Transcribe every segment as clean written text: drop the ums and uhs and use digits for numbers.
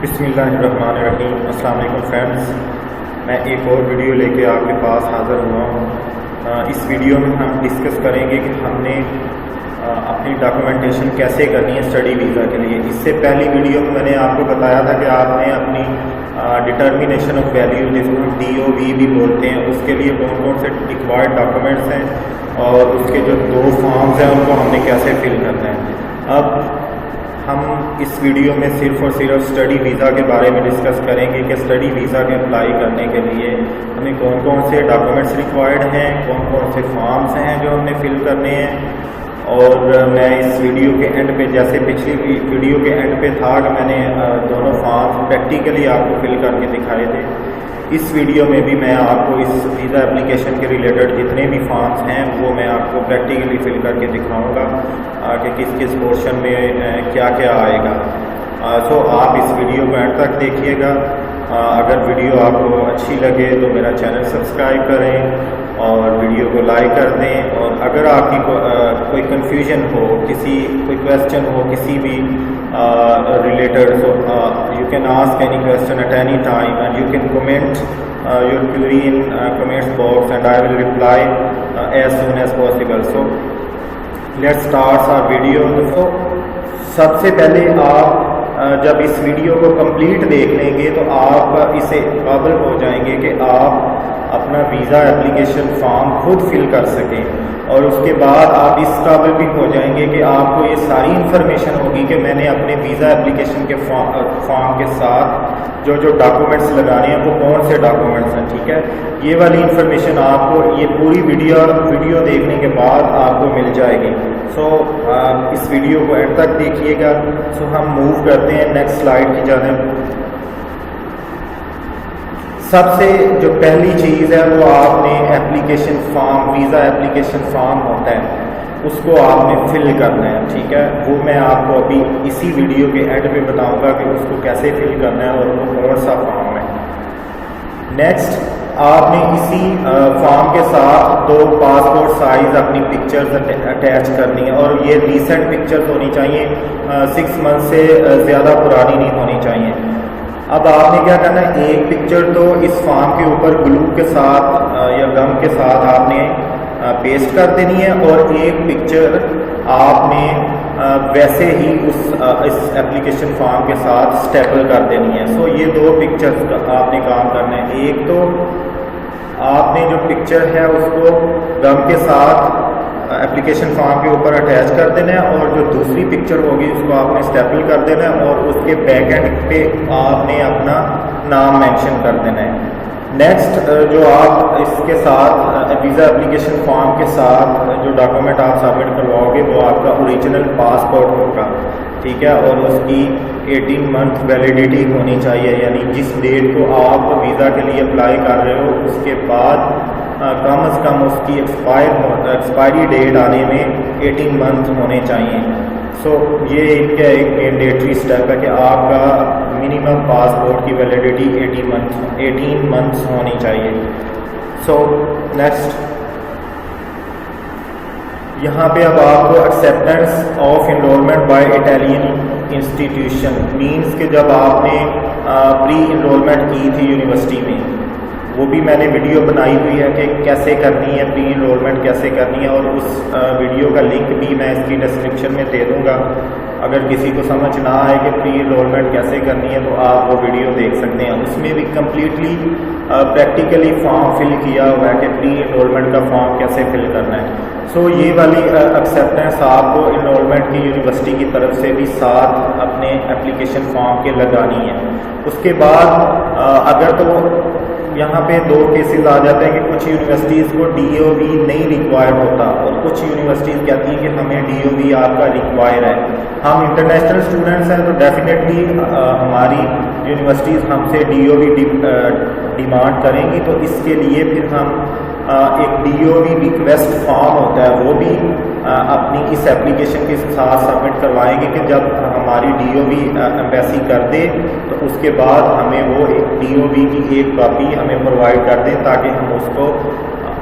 بسم اللہ الرحمن الرحیم۔ السلام علیکم فرینڈز، میں ایک اور ویڈیو لے کے آپ کے پاس حاضر ہوا ہوں۔ اس ویڈیو میں ہم ڈسکس کریں گے کہ ہم نے اپنی ڈاکومنٹیشن کیسے کرنی ہے اسٹڈی ویزا کے لیے۔ اس سے پہلی ویڈیو میں نے آپ کو بتایا تھا کہ آپ نے اپنی ڈٹرمینیشن آف ویلیو جس کو DOV بھی بولتے ہیں، اس کے لیے کون کون سے ریکوائرڈ ڈاکومنٹس ہیں اور اس کے جو 2 فارمز ہیں ان کو ہم نے کیسے فل کرنا ہے۔ اب ہم اس ویڈیو میں صرف اور صرف اسٹڈی ویزا کے بارے میں ڈسکس کریں گے کہ اسٹڈی ویزا کے اپلائی کرنے کے لیے ہمیں کون کون سے ڈاکومنٹس ریکوائرڈ ہیں، کون کون سے فارمز ہیں جو ہم نے فل کرنے ہیں۔ اور میں اس ویڈیو کے اینڈ پہ، جیسے پچھلی ویڈیو کے اینڈ پہ تھا کہ میں نے دونوں فارمز پریکٹیکلی آپ کو فل کر کے دکھائے تھے، اس ویڈیو میں بھی میں آپ کو اس ویزا اپلیکیشن کے ریلیٹڈ جتنے بھی فارمز ہیں وہ میں آپ کو پریکٹیکلی فل کر کے دکھاؤں گا کہ کس کس پورشن میں کیا کیا آئے گا۔ سو آپ اس ویڈیو کو اینڈ تک دیکھیے گا۔ اگر ویڈیو آپ کو اچھی لگے تو میرا چینل سبسکرائب کریں اور ویڈیو کو لائک کر دیں، اور اگر آپ کی کوئی کنفیوژن ہو، کوئی کویسچن ہو کسی بھی related, so you can ask any question at any time and you can comment your query in comments box and I will reply as soon as possible. So let's start our video. So سب سے پہلے آپ جب اس video کو complete دیکھ لیں گے تو آپ اسے قابل ہو جائیں گے کہ آپ اپنا ویزا اپلیکیشن فارم خود فل کر سکیں، اور اس کے بعد آپ اس قابل بھی ہو جائیں گے کہ آپ کو یہ ساری انفارمیشن ہوگی کہ میں نے اپنے ویزا اپلیکیشن کے فارم کے ساتھ جو ڈاکومنٹس لگانے ہیں وہ کون سے ڈاکومنٹس ہیں۔ ٹھیک ہے، یہ والی انفارمیشن آپ کو یہ پوری ویڈیو دیکھنے کے بعد آپ کو مل جائے گی۔ سو اس ویڈیو کو اینڈ تک دیکھیے گا۔ سو ہم موو کرتے ہیں نیکسٹ سلائیڈ کی جانب۔ سب سے جو پہلی چیز ہے وہ آپ نے application form, visa application form ہوتا ہے، اس کو آپ نے فل کرنا ہے۔ ٹھیک ہے، وہ میں آپ کو ابھی اسی ویڈیو کے اینڈ پہ بتاؤں گا کہ اس کو کیسے فل کرنا ہے اور وہ کون سا فارم ہے۔ نیکسٹ، آپ نے اسی فارم کے ساتھ 2 پاسپورٹ سائز اپنی پکچرز اٹیچ کرنی ہے، اور یہ ریسنٹ پکچرز ہونی چاہیے، 6 منتھ سے زیادہ پرانی نہیں ہونی چاہیے۔ اب آپ نے کیا کرنا ہے، ایک پکچر تو اس فارم کے اوپر گلو کے ساتھ یا گم کے ساتھ آپ نے پیسٹ کر دینی ہے، اور ایک پکچر آپ نے ویسے ہی اس اپلیکیشن فارم کے ساتھ اسٹیپل کر دینی ہے۔ سو یہ 2 پکچرز آپ نے کام کرنا ہے۔ ایک تو آپ نے جو پکچر ہے اس کو گم کے ساتھ اپلیکیشن فارم کے اوپر اٹیچ کر دینا ہے، اور جو دوسری پکچر ہوگی اس کو آپ نے اسٹیپل کر دینا ہے، اور اس کے بیک اینڈ پہ آپ نے اپنا نام مینشن کر دینا ہے۔ نیکسٹ، جو آپ اس کے ساتھ ویزا اپلیکیشن فارم کے ساتھ جو ڈاکومنٹ آپ سبمٹ کرواؤ گے وہ آپ کا اوریجنل پاسپورٹ ہوگا۔ ٹھیک ہے، اور اس کی 18 منتھ ویلیڈیٹی ہونی چاہیے، یعنی جس ڈیٹ کو آپ ویزا کے لیے اپلائی کر رہے ہو اس کے بعد کم از کم اس کی ایکسپائری ڈیٹ آنے میں 18 منتھ ہونے چاہیے۔ سو یہ ایک مینڈیٹری اسٹیپ ہے کہ آپ کا منیمم پاسپورٹ کی ویلیڈیٹی 18 منتھس ہونی چاہیے۔ سو نیکسٹ، یہاں پہ اب آپ کو acceptance of enrolment by Italian institution means کہ جب آپ نے پری انرولمنٹ کی تھی یونیورسٹی میں، وہ بھی میں نے ویڈیو بنائی ہوئی ہے کہ کیسے کرنی ہے، پری انرولمنٹ کیسے کرنی ہے، اور اس ویڈیو کا لنک بھی میں اس کی ڈسکرپشن میں دے دوں گا۔ اگر کسی کو سمجھ نہ آئے کہ پری انرولمنٹ کیسے کرنی ہے تو آپ وہ ویڈیو دیکھ سکتے ہیں، اس میں بھی کمپلیٹلی پریکٹیکلی فارم فل کیا ہوا ہے کہ پری انرولمنٹ کا فارم کیسے فل کرنا ہے۔ سو یہ والی ایکسیپٹنس آپ کو انرولمنٹ کی یونیورسٹی کی طرف سے بھی ساتھ اپنے اپلیکیشن فارم کے لگانی ہے۔ اس کے بعد اگر تو یہاں پہ 2 کیسز آ جاتے ہیں کہ کچھ یونیورسٹیز کو DOV نہیں ریکوائر ہوتا، اور کچھ یونیورسٹیز کہتی ہیں کہ ہمیں DOV آپ کا ریکوائر ہے۔ ہم انٹرنیشنل اسٹوڈنٹس ہیں تو ڈیفینیٹلی ہماری یونیورسٹیز ہم سے DOV ڈیمانڈ کریں گی، تو اس کے لیے پھر ہم ایک DOV ریکویسٹ فارم ہوتا ہے وہ بھی اپنی اس اپلیکیشن کے ساتھ سبمٹ کروائیں گے کہ جب ہماری DOV ایمبیسی کر دے تو اس کے بعد ہمیں وہ ایک DOV کی ایک کاپی ہمیں پرووائڈ کر دیں تاکہ ہم اس کو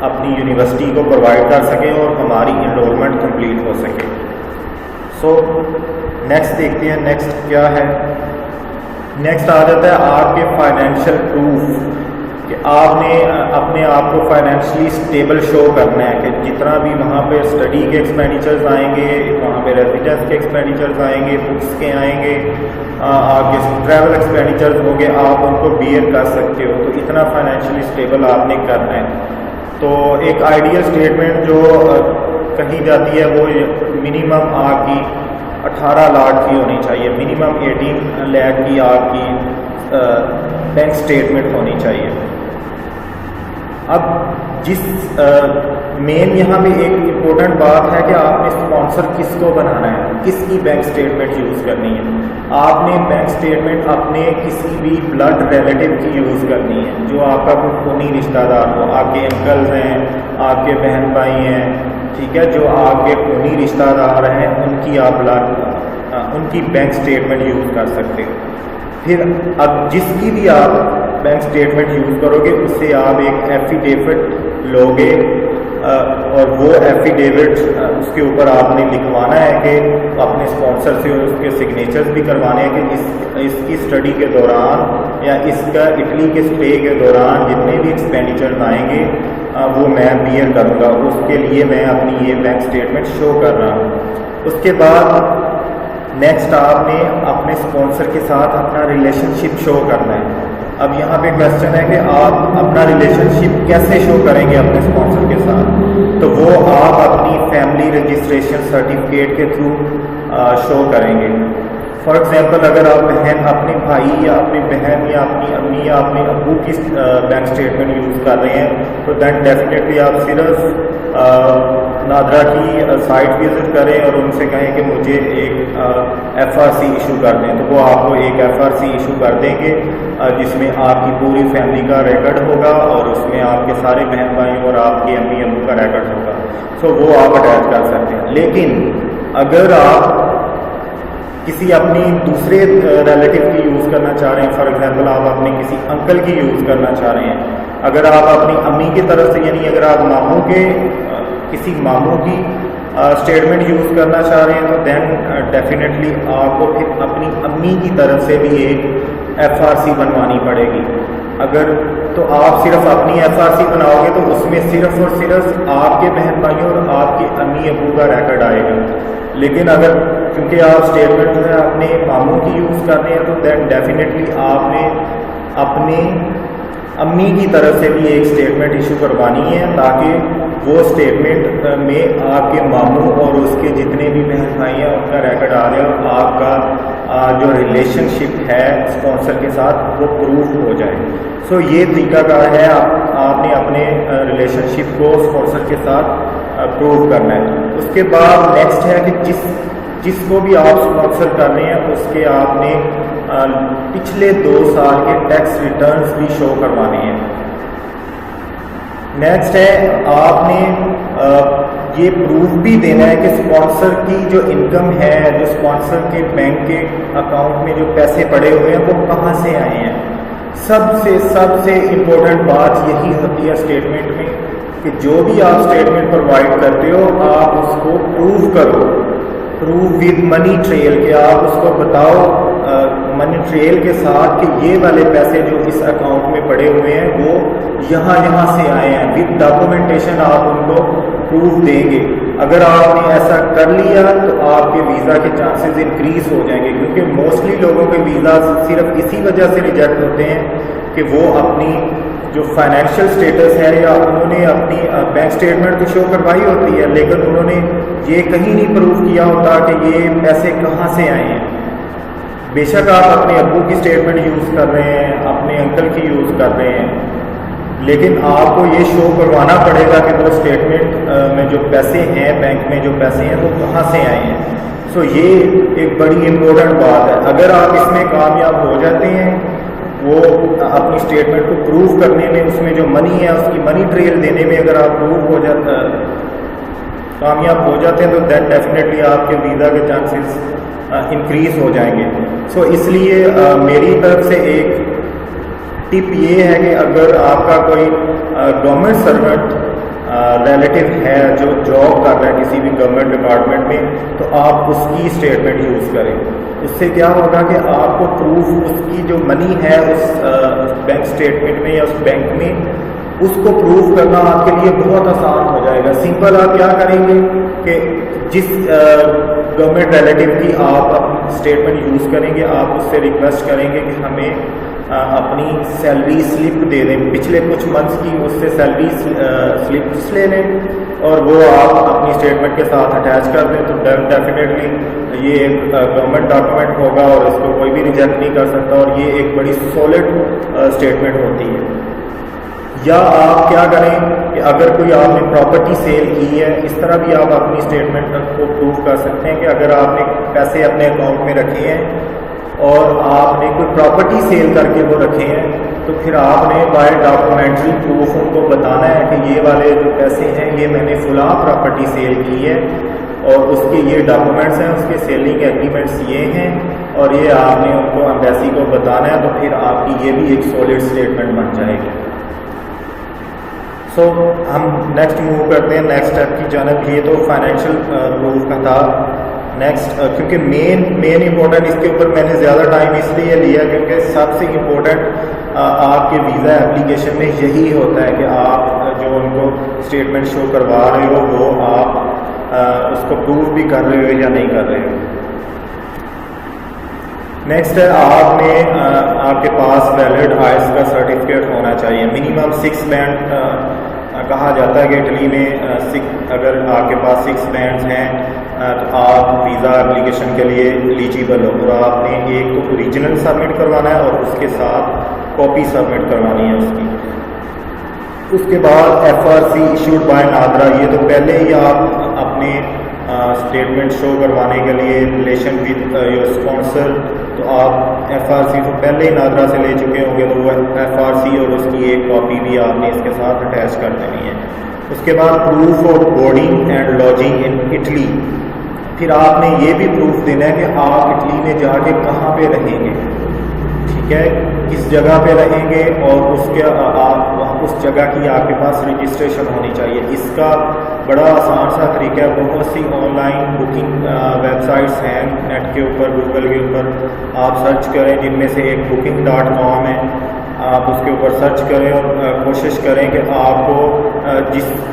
اپنی یونیورسٹی کو پرووائڈ کر سکیں اور ہماری انرولمنٹ کمپلیٹ ہو سکے۔ سو نیکسٹ دیکھتے ہیں، نیکسٹ کیا ہے۔ نیکسٹ آ جاتا ہے آپ کے فائنینشیل پروف کہ آپ نے اپنے آپ کو فائنینشلی اسٹیبل شو کرنا ہے کہ جتنا بھی وہاں پہ اسٹڈی کے ایکسپینڈیچرز آئیں گے، وہاں پہ ریزیڈنس کے ایکسپینڈیچرز آئیں گے، بکس کے آئیں گے، آپ کے ٹریول ایکسپینڈیچرز ہوں گے، آپ ان کو بیئر کر سکتے ہو، تو اتنا فائنینشلی اسٹیبل آپ نے کرنا ہے۔ تو ایک آئیڈیل اسٹیٹمنٹ جو کہی جاتی ہے وہ منیمم آپ کی 18 لاکھ کی ہونی چاہیے، منیمم 18 لاکھ کی آپ کی بینک اسٹیٹمنٹ ہونی چاہیے۔ اب جس مین یہاں پہ ایک امپورٹنٹ بات ہے کہ آپ نے اسپانسر کس کو بنانا ہے، کس کی بینک اسٹیٹمنٹ یوز کرنی ہے۔ آپ نے بینک اسٹیٹمنٹ اپنے کسی بھی بلڈ ریلیٹو کی یوز کرنی ہے، جو آپ کا کوئی خونی رشتہ دار ہو، آپ کے انکلز ہیں، آپ کے بہن بھائی ہیں، ٹھیک ہے، جو آپ کے خونی رشتہ دار ہیں، ان کی بینک اسٹیٹمنٹ یوز کر سکتے ہو۔ پھر اب جس کی بھی آپ بینک اسٹیٹمنٹ یوز کرو گے اس سے آپ ایک ایفیڈیوٹ لوگے، اور وہ ایفیڈیوٹ اس کے اوپر آپ نے لکھوانا ہے کہ اپنے اسپانسر سے اس کے سگنیچرز بھی کروانے ہیں کہ اس کی اسٹڈی کے دوران یا اس کا اٹلی کے اسٹے کے دوران جتنے بھی ایکسپینڈیچرز آئیں گے وہ میں بیئر کروں گا، اس کے لیے میں اپنی یہ بینک اسٹیٹمنٹ شو کر رہا ہوں۔ اس کے بعد نیکسٹ آپ نے اپنے اسپانسر کے ساتھ اپنا ریلیشن شپ شو کرنا ہے۔ اب یہاں پہ کویشچن ہے کہ آپ اپنا ریلیشن شپ کیسے شو کریں گے اپنے اسپانسر کے ساتھ، تو وہ آپ اپنی فیملی رجسٹریشن سرٹیفکیٹ کے تھرو شو کریں گے۔ فار ایگزامپل اگر آپ اپنے بھائی یا اپنی بہن یا اپنی امی یا اپنے ابو کی بینک اسٹیٹمنٹ یوز کر رہے ہیں تو دین ڈیفینیٹلی آپ صرف نادرا کی سائٹ وزٹ کریں اور ان سے کہیں کہ مجھے ایک ایف آر سی ایشو کر دیں، تو وہ آپ کو ایک ایف آر سی ایشو کر دیں گے جس میں آپ کی پوری فیملی کا ریکارڈ ہوگا اور اس میں آپ کے سارے بہن بھائیوں اور آپ کے امی ابو کا ریکارڈ ہوگا، سو وہ آپ اٹیچ کر سکتے ہیں۔ لیکن اگر آپ کسی اپنی دوسرے ریلیٹو کی یوز کرنا چاہ رہے ہیں، فار ایگزامپل آپ اپنے کسی انکل کی یوز کرنا چاہ رہے ہیں، اگر آپ اپنی امی کی طرف سے یعنی اگر آپ ماموں کے کسی ماموں کی اسٹیٹمنٹ یوز کرنا چاہ رہے ہیں تو دین ڈیفینیٹلی آپ کو پھر اپنی امی کی طرف سے بھی ایک ایف آر سی بنوانی پڑے گی۔ اگر تو آپ صرف اپنی ایف آر سی بناؤ گے تو اس میں صرف اور صرف آپ کے بہن بھائیوں اور آپ کے امی ابو کا ریکارڈ آئے گا۔ لیکن اگر کیونکہ آپ اسٹیٹمنٹ جو ہے اپنے ماموں کی یوز کر رہے ہیں تو دین ڈیفینیٹلی آپ نے اپنی امی کی طرف سے بھی ایک اسٹیٹمنٹ ایشو کروانی ہے تاکہ وہ اسٹیٹمنٹ میں آپ کے ماموں اور اس کے جتنے بھی بہن بھائی ہیں ان کا ریکارڈ آ جائے اور آپ کا جو ریلیشن شپ ہے اسپانسر کے ساتھ وہ پروف ہو جائے۔ سو یہ طریقہ کار ہے آپ نے اپنے ریلیشن شپ کو اسپانسر کے ساتھ پروو کرنا ہے۔ اس کے بعد نیکسٹ ہے کہ جس کو بھی آپ اسپانسر کر رہے ہیں اس کے آپ نے پچھلے 2 سال کے ٹیکس ریٹرنز بھی شو کروانے ہیں۔ نیکسٹ ہے آپ نے یہ پروف بھی دینا ہے کہ اسپانسر کی جو انکم ہے، جو اسپانسر کے بینک کے اکاؤنٹ میں جو پیسے پڑے ہوئے ہیں وہ کہاں سے آئے ہیں۔ سب سے امپورٹنٹ بات یہی ہوتی ہے اسٹیٹمنٹ میں کہ جو بھی آپ اسٹیٹمنٹ پرووائڈ کرتے ہو آپ اس کو پروو کرو، پروو ود منی ٹریل، کہ آپ اس کو بتاؤ منی ٹریل کے ساتھ کہ یہ والے پیسے جو اس اکاؤنٹ میں پڑے ہوئے ہیں وہ یہاں سے آئے ہیں، ود ڈاکومنٹیشن آپ ان کو پروف دیں گے۔ اگر آپ نے ایسا کر لیا تو آپ کے ویزا کے چانسز انکریز ہو جائیں گے، کیونکہ موسٹلی لوگوں کے ویزا صرف اسی وجہ سے ریجیکٹ ہوتے ہیں کہ وہ اپنی جو فائنینشیل سٹیٹس ہے یا انہوں نے اپنی بینک اسٹیٹمنٹ تو شو کروائی ہوتی ہے لیکن انہوں نے یہ کہیں نہیں پروف کیا ہوتا کہ یہ پیسے کہاں سے آئے ہیں۔ بے شک آپ اپنے ابو کی اسٹیٹمنٹ یوز کر رہے ہیں، اپنے انکل کی یوز کر رہے ہیں، لیکن آپ کو یہ شو کروانا پڑے گا کہ وہ اسٹیٹمنٹ میں جو پیسے ہیں، بینک میں جو پیسے ہیں وہ کہاں سے آئے ہیں۔ سو یہ ایک بڑی امپورٹنٹ بات ہے۔ اگر آپ اس میں کامیاب ہو جاتے ہیں، وہ اپنی اسٹیٹمنٹ کو پروف کرنے میں، اس میں جو منی ہے اس کی منی ٹریل دینے میں اگر آپ کامیاب ہو جاتے ہیں تو دین ڈیفینیٹلی آپ کے ویزا کے چانسز انکریز ہو جائیں گے۔ سو اس لیے میری طرف سے ایک ٹپ یہ ہے کہ اگر آپ کا کوئی گورنمنٹ سرونٹ ریلیٹو ہے جو جاب کر رہا ہے کسی بھی گورنمنٹ ڈپارٹمنٹ میں تو آپ اس کی اسٹیٹمنٹ یوز کریں۔ اس سے کیا ہوگا کہ آپ کو پروف اس کی جو منی ہے اس بینک اسٹیٹمنٹ میں یا اس بینک میں، اس کو پروف کرنا آپ کے لیے بہت آسان ہو جائے گا. سمپل آپ کیا کریں گے کہ جس گورنمنٹ ریلیٹیو کی آپ اسٹیٹمنٹ یوز کریں گے، آپ اس سے ریکویسٹ کریں گے کہ ہمیں اپنی سیلری سلپ دے دیں، پچھلے کچھ منتھس کی اس سے سیلری سلپس لے لیں اور وہ آپ اپنی اسٹیٹمنٹ کے ساتھ اٹیچ کر دیں. تو ڈیفینیٹلی یہ ایک گورنمنٹ ڈاکومنٹ ہوگا اور اس کو کوئی بھی ریجیکٹ نہیں کر سکتا، اور یہ ایک بڑی سالڈ اسٹیٹمنٹ ہوتی ہے. یا آپ کیا کریں کہ اگر کوئی آپ نے پراپرٹی سیل کی ہے، اس طرح بھی آپ اپنی اسٹیٹمنٹ کو پروف کر سکتے ہیں کہ اگر آپ نے پیسے اپنے اکاؤنٹ میں رکھے ہیں اور آپ نے کوئی پراپرٹی سیل کر کے وہ رکھے ہیں، تو پھر آپ نے بائی ڈاکومنٹری پروف ان کو بتانا ہے کہ یہ والے جو پیسے ہیں یہ میں نے فلاں پراپرٹی سیل کی ہے اور اس کے یہ ڈاکومنٹس ہیں، اس کے سیلنگ ایگریمنٹس یہ ہیں، اور یہ آپ نے ان کو ایمبیسی کو بتانا ہے. تو پھر آپ کی یہ بھی ایک سالڈ اسٹیٹمنٹ بن جائے گی. سو ہم نیکسٹ موو کرتے ہیں نیکسٹ اسٹیپ کی جانب. یہ تو فائنینشیل پروف کا تھا. نیکسٹ کیونکہ مین امپورٹنٹ اس کے اوپر میں نے زیادہ ٹائم اس لیے لیا کیونکہ سب سے امپورٹنٹ آپ کے ویزا اپلیکیشن میں یہی ہوتا ہے کہ آپ جو ان کو اسٹیٹمنٹ شو کروا رہے ہو وہ آپ اس کو پروف بھی کر رہے ہو یا نہیں کر رہے ہو. نیکسٹ ہے آپ کے پاس ویلڈ آئس کا سرٹیفکیٹ ہونا چاہیے. منیمم 6 بینڈ کہا جاتا ہے کہ اٹلی میں اگر آپ کے پاس 6 بینڈز ہیں تو آپ ویزا اپلیکیشن کے لیے ایلیجیبل ہو. اور آپ نے ایک تو اوریجنل سبمٹ کروانا ہے اور اس کے ساتھ کاپی سبمٹ کروانی ہے اس کی. اس کے بعد FRC ایشوڈ بائی نادرا. یہ تو پہلے ہی آپ اپنے اسٹیٹمنٹ شو کروانے کے لیے ریلیشن ود یور اسپانسر تو آپ FRC کو پہلے ہی نادرا سے لے چکے ہوں گے، تو وہ FRC اور اس کی ایک کاپی بھی آپ نے اس کے ساتھ اٹیچ کر دینی ہے. اس کے بعد proof of boarding and lodging in Italy. پھر آپ نے یہ بھی پروف دینا ہے کہ آپ اٹلی میں جا کے کہاں پہ رہیں گے، ٹھیک ہے، کس جگہ پہ رہیں گے، اور اس جگہ کی آپ کے پاس رجسٹریشن ہونی چاہیے. اس کا بڑا آسان سا طریقہ ہے. بہت سی online booking websites ہیں نیٹ کے اوپر، گوگل کے اوپر آپ سرچ کریں، جن میں سے ایک booking.com ہے. آپ اس کے اوپر سرچ کریں اور کوشش کریں کہ آپ کو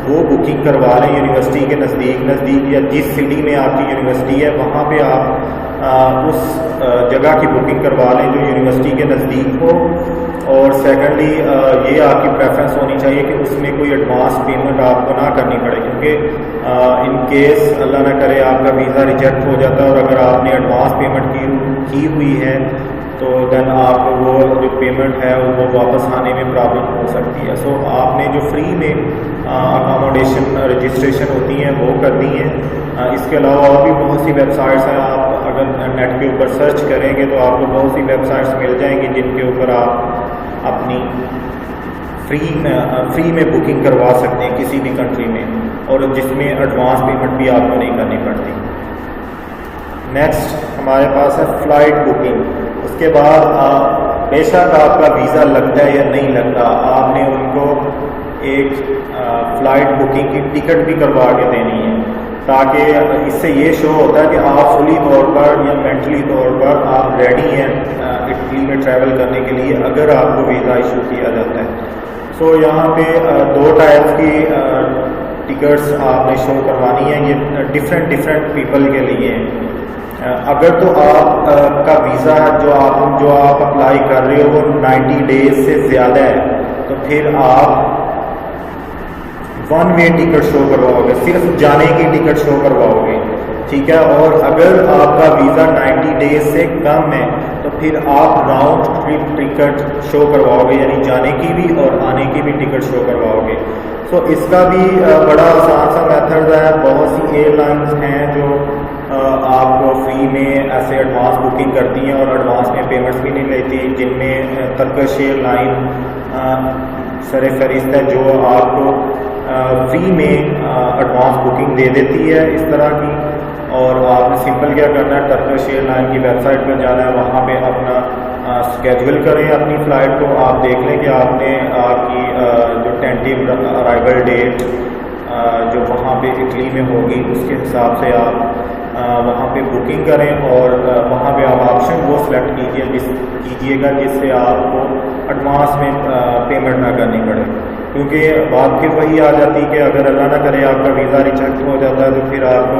وہ بکنگ کروا رہے ہیں یونیورسٹی کے نزدیک یا جس سٹی میں آپ کی یونیورسٹی ہے وہاں پہ آپ اس جگہ کی بکنگ کروا لیں جو یونیورسٹی کے نزدیک ہو. اور سیکنڈلی یہ آپ کی پریفرنس ہونی چاہیے کہ اس میں کوئی ایڈوانس پیمنٹ آپ کو نہ کرنی پڑے، کیونکہ ان کیس اللہ نہ کرے آپ کا ویزا ریجیکٹ ہو جاتا ہے اور اگر آپ نے ایڈوانس پیمنٹ کی ہوئی ہے تو دین آپ کو وہ جو پیمنٹ ہے وہ واپس آنے میں پرابلم ہو سکتی ہے. سو آپ نے جو فری میں اکاموڈیشن رجسٹریشن ہوتی ہیں وہ کرنی ہے. اس کے علاوہ اور بھی بہت سی ویب سائٹس ہیں. آپ اگر نیٹ کے اوپر سرچ کریں گے تو آپ کو بہت سی ویب سائٹس مل جائیں گی جن کے اوپر آپ اپنی فری میں بکنگ کروا سکتے ہیں کسی بھی کنٹری میں، اور جس میں ایڈوانس پیمنٹ بھی آپ کو نہیں کرنی پڑتی. نیکسٹ ہمارے پاس ہے فلائٹ بکنگ. اس کے بعد بے شک آپ کا ویزا لگتا ہے یا نہیں لگتا، آپ نے ان کو ایک فلائٹ بکنگ کی ٹکٹ بھی کروا کے دینی ہے، تاکہ اس سے یہ شو ہوتا ہے کہ آپ فلی طور پر یا مینٹلی طور پر آپ ریڈی ہیں اٹلی میں ٹریول کرنے کے لیے اگر آپ کو ویزا ایشو کیا جاتا ہے. سو یہاں پہ 2 ٹائپس کی ٹکٹس آپ نے شو کروانی ہے. یہ ڈفرینٹ پیپل کے لیے ہیں. اگر تو آپ کا ویزا جو آپ اپلائی کر رہے ہو وہ 90 ڈیز سے زیادہ ہے تو پھر آپ 1 وے ٹکٹ شو کرواؤ گے، صرف جانے کی ٹکٹ شو کرواؤ گے، ٹھیک ہے. اور اگر آپ کا ویزا 90 ڈیز سے کم ہے تو پھر آپ راؤنڈ ٹرپ ٹکٹ شو کرواؤ گے، یعنی جانے کی بھی اور آنے کی بھی ٹکٹ شو کرواؤ گے. سو اس کا بھی بڑا آسان سا میتھڈ ہے. بہت سی ایئر لائنس ہیں جو آپ کو فری میں ایسے ایڈوانس بکنگ کرتی ہیں اور ایڈوانس میں پیمنٹس بھی نہیں لیتی، جن میں ترکش ایئر لائن سر فہرست ہے جو آپ کو فری میں ایڈوانس بکنگ دے دیتی ہے اس طرح کی. اور آپ نے سمپل کیا کرنا ہے، ٹرکش ایئر لائن کی ویب سائٹ پر جانا ہے، وہاں پہ اپنا اسکیجول کریں اپنی فلائٹ کو. آپ دیکھ لیں کہ آپ نے آپ کی جو ٹینٹیو ارائیول ڈیٹ جو وہاں پہ اٹلی میں ہوگی اس کے حساب سے آپ وہاں پہ بکنگ کریں اور وہاں پہ آپ آپشن وہ سلیکٹ کیجیے گا جس سے آپ کو ایڈوانس میں پیمنٹ نہ کرنی پڑے، کیونکہ بات پھر وہی آ جاتی کہ اگر اللہ نہ کرے آپ کا ویزا ریجیکٹ ہو جاتا ہے تو پھر آپ کو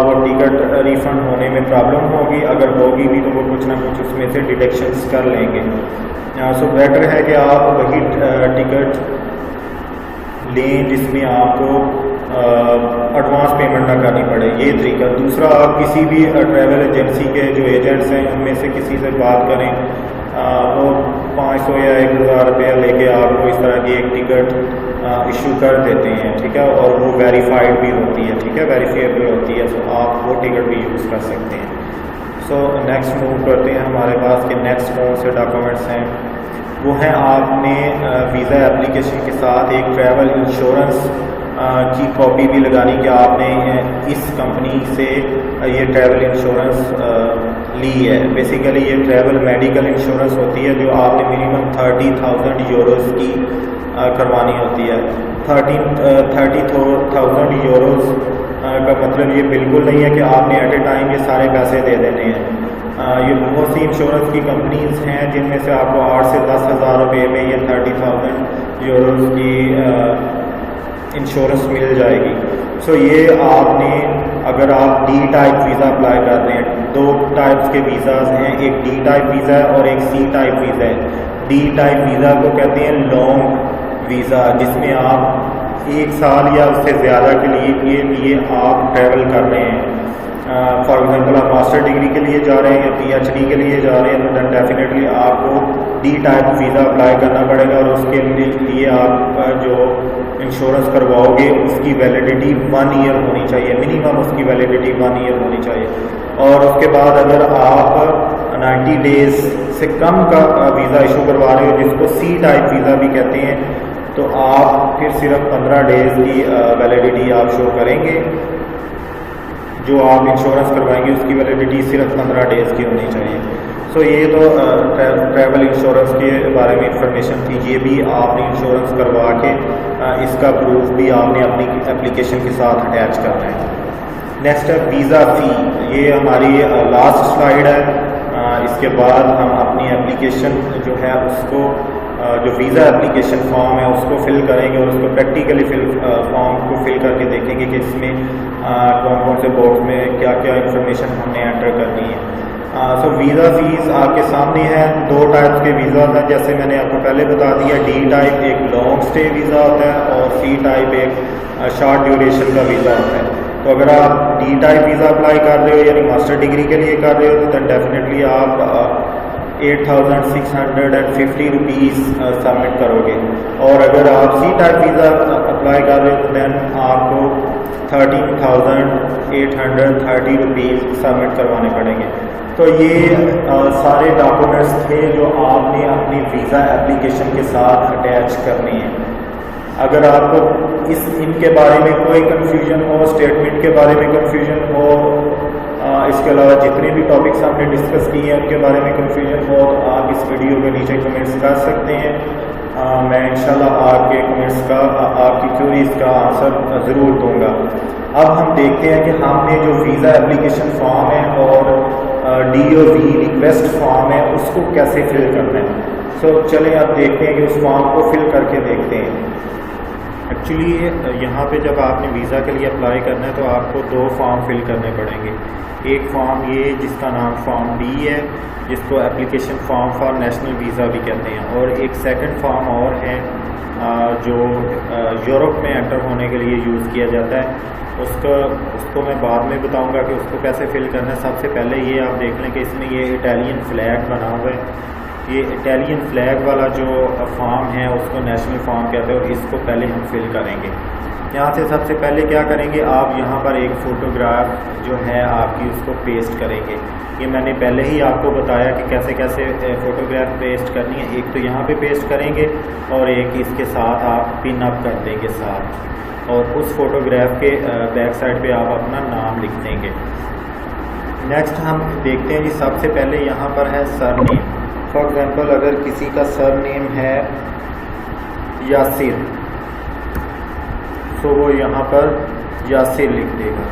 وہ ٹکٹ ریفنڈ ہونے میں پرابلم ہوگی، اگر ہوگی بھی تو وہ کچھ نہ کچھ اس میں سے ڈیڈکشنس کر لیں گے۔ سو بیٹر ہے کہ آپ وہی ٹکٹ لیں جس میں آپ کو ایڈوانس پیمنٹ نہ کرنی پڑے، یہ طریقہ۔ دوسرا، آپ کسی بھی ٹریول ایجنسی کے جو ایجنٹس ہیں ان میں سے کسی سے بات کریں، وہ 500 یا 1000 روپیہ لے کے آپ کو اس طرح کی ایک ٹکٹ ایشو کر دیتے ہیں، ٹھیک ہے، اور وہ ویریفائڈ بھی ہوتی ہے، ٹھیک ہے، ویریفیبل ہوتی ہے، سو آپ وہ ٹکٹ بھی یوز کر سکتے ہیں۔ سو نیکسٹ موو کرتے ہیں ہمارے پاس کہ نیکسٹ کون سے ڈاکومنٹس ہیں، وہ ہیں آپ نے ویزا اپلیکیشن کے ساتھ ایک ٹریول انشورنس کی کاپی بھی لگانی کہ آپ نے اس کمپنی سے یہ ٹریول انشورنس لی ہے۔ بیسیکلی یہ ٹریول میڈیکل انشورنس ہوتی ہے جو آپ نے منیمم 30,000 یوروز کی کروانی ہوتی ہے۔ 30,000 یوروز کا مطلب یہ بالکل نہیں ہے کہ آپ نے ایٹ اے ٹائم یہ سارے پیسے دے دینے ہیں۔ یہ بہت سی انشورنس کی کمپنیز ہیں جن میں سے آپ کو 8 سے 10,000 روپے میں یہ 30,000 یوروز کی انشورنس مل جائے گی۔ سو یہ آپ نے، اگر آپ ڈی ٹائپ ویزا اپلائی کر رہے ہیں، 2 ٹائپس کے ویزاز ہیں، ایک ڈی ٹائپ ویزا ہے اور ایک سی ٹائپ ویزا ہے۔ ڈی ٹائپ ویزا کو کہتے ہیں لانگ ویزا، جس میں آپ 1 سال یا اس سے زیادہ کے لیے آپ ٹریول کر رہے ہیں۔ فار ایگزامپل آپ ماسٹر ڈگری کے لیے جا رہے ہیں یا پی ایچ ڈی کے لیے جا رہے ہیں تو دین ڈیفینیٹلی آپ کو ڈی ٹائپ ویزا اپلائی کرنا پڑے گا، اور اس کے لیے آپ جو انشورنس کرواؤ گے اس کی ویلیڈیٹی 1 ایئر ہونی چاہیے، منیمم اس کی ویلیڈیٹی 1 ایئر ہونی چاہیے۔ اور اس کے بعد اگر آپ 90 ڈیز سے کم کا ویزا ایشو کروا رہے ہو، جس کو سی ٹائپ ویزا بھی کہتے ہیں، تو آپ پھر صرف 15 ڈیز کی ویلیڈیٹی آپ شو کریں گے۔ جو آپ انشورنس کروائیں گے اس کی ویلیڈیٹی صرف 15 ڈیز کی ہونی چاہیے۔ سو یہ تو ٹریول انشورنس کے بارے میں انفارمیشن تھی، یہ بھی آپ نے انشورنس کروا کے اس کا پروف بھی آپ نے اپنی اپلیکیشن کے ساتھ اٹیچ کرنا ہے۔ نیکسٹ ہے ویزا فی، یہ ہماری لاسٹ سلائیڈ ہے۔ اس کے بعد ہم اپنی اپلیکیشن جو ہے اس کو، جو ویزا اپلیکیشن فارم ہے اس کو فل کریں گے، اور اس کو پریکٹیکلی فارم کو فل کر کے دیکھیں گے کہ اس میں کون کون سے باکس میں کیا کیا انفارمیشن ہم نے انٹر کرنی ہے۔ سو ویزا فیس آپ کے سامنے ہے۔ 2 ٹائپس کے ویزاز ہیں، جیسے میں نے آپ کو پہلے بتا دیا، ڈی ٹائپ ایک لانگ اسٹے ویزا ہوتا ہے اور سی ٹائپ ایک شارٹ ڈیوریشن کا ویزا ہوتا ہے۔ تو اگر آپ ڈی ٹائپ ویزا اپلائی کر رہے ہو یعنی ماسٹر ڈگری کے لیے کر رہے ہو تو دین ڈیفینیٹلی آپ 8,650 روپیز سبمٹ کرو گے، اور اگر آپ سی ٹائپ ویزا اپلائی کر رہے ہو تو دین آپ کو 13,830 روپیز سبمٹ کروانے پڑیں گے۔ تو یہ سارے ڈاکومنٹس تھے جو آپ نے اپنی ویزا اپلیکیشن کے ساتھ اٹیچ کرنے ہیں۔ اگر آپ کو ان کے بارے میں کوئی کنفیوژن ہو، اسٹیٹمنٹ کے بارے میں کنفیوژن ہو، اس کے علاوہ جتنے بھی ٹاپکس ہم نے ڈسکس کیے ہیں ان کے بارے میں کنفیوژن ہو تو آپ اس ویڈیو کے نیچے کمنٹس کر سکتے ہیں۔ میں انشاءاللہ آپ کے کمنٹس کا، آپ کی کیوریز کا آنسر ضرور دوں گا۔ اب ہم دیکھتے ہیں کہ ہم نے جو ویزا اپلیکیشن فارم ہے اور D O V request form ہے اس کو کیسے فل کرنا ہے۔ سو چلیں اب دیکھتے ہیں کہ اس فارم کو فل کر کے دیکھتے ہیں۔ ایکچولی یہاں پہ جب آپ نے ویزا کے لیے اپلائی کرنا ہے تو آپ کو 2 فارم فل کرنے پڑیں گے۔ ایک فارم یہ جس کا نام فارم ڈی ہے، جس کو application form for national visa بھی کہتے ہیں، اور ایک سیکنڈ فارم اور ہے جو یورپ میں انٹر ہونے کے لیے یوز کیا جاتا ہے۔ اس کو میں بعد میں بتاؤں گا کہ اس کو کیسے فل کرنا ہے۔ سب سے پہلے یہ آپ دیکھ لیں کہ اس میں یہ اٹیلین فلیگ بنا ہوا ہے۔ یہ اٹیلین فلیگ والا جو فارم ہے اس کو نیشنل فارم کہتے ہیں، اور اس کو پہلے ہم فل کریں گے۔ یہاں سے سب سے پہلے کیا کریں گے، آپ یہاں پر ایک فوٹوگراف جو ہے آپ کی اس کو پیسٹ کریں گے۔ یہ میں نے پہلے ہی آپ کو بتایا کہ کیسے کیسے فوٹوگراف پیسٹ کرنی ہے۔ ایک تو یہاں پہ پیسٹ کریں گے اور ایک اس کے ساتھ آپ پن اپ کر دیں گے ساتھ، اور اس فوٹوگراف کے بیک سائڈ پہ آپ اپنا نام لکھ دیں گے۔ نیکسٹ ہم دیکھتے ہیں جی، سب سے پہلے یہاں پر ہے سر نیم۔ فار ایگزامپل اگر کسی کا سر نیم ہے یاسر، تو وہ یہاں پر یاسر لکھ دے گا۔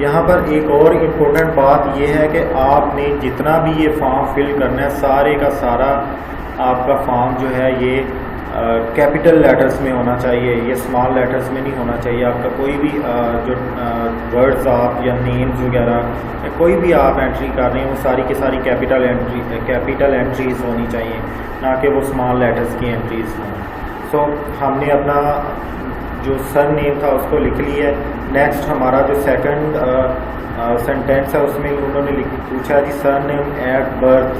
یہاں پر ایک اور امپورٹنٹ بات یہ ہے کہ آپ نے جتنا بھی یہ فارم فل کرنا ہے سارے کا سارا آپ کا فارم جو ہے یہ کیپٹل لیٹرز میں ہونا چاہیے، یہ اسمال لیٹرز میں نہیں ہونا چاہیے۔ آپ کا کوئی بھی جو ورڈز آپ یا نیمز وغیرہ یا کوئی بھی آپ انٹری کر رہے ہیں وہ ساری کی ساری کیپٹل انٹریز ہونی چاہیے، نہ کہ وہ اسمال لیٹرز کی انٹریز ہوں۔ سو ہم نے اپنا جو سر نیم تھا اس کو لکھ لیا ہے۔ نیکسٹ ہمارا جو سیکنڈ سینٹینس ہے اس میں انہوں نے پوچھا جی surname at birth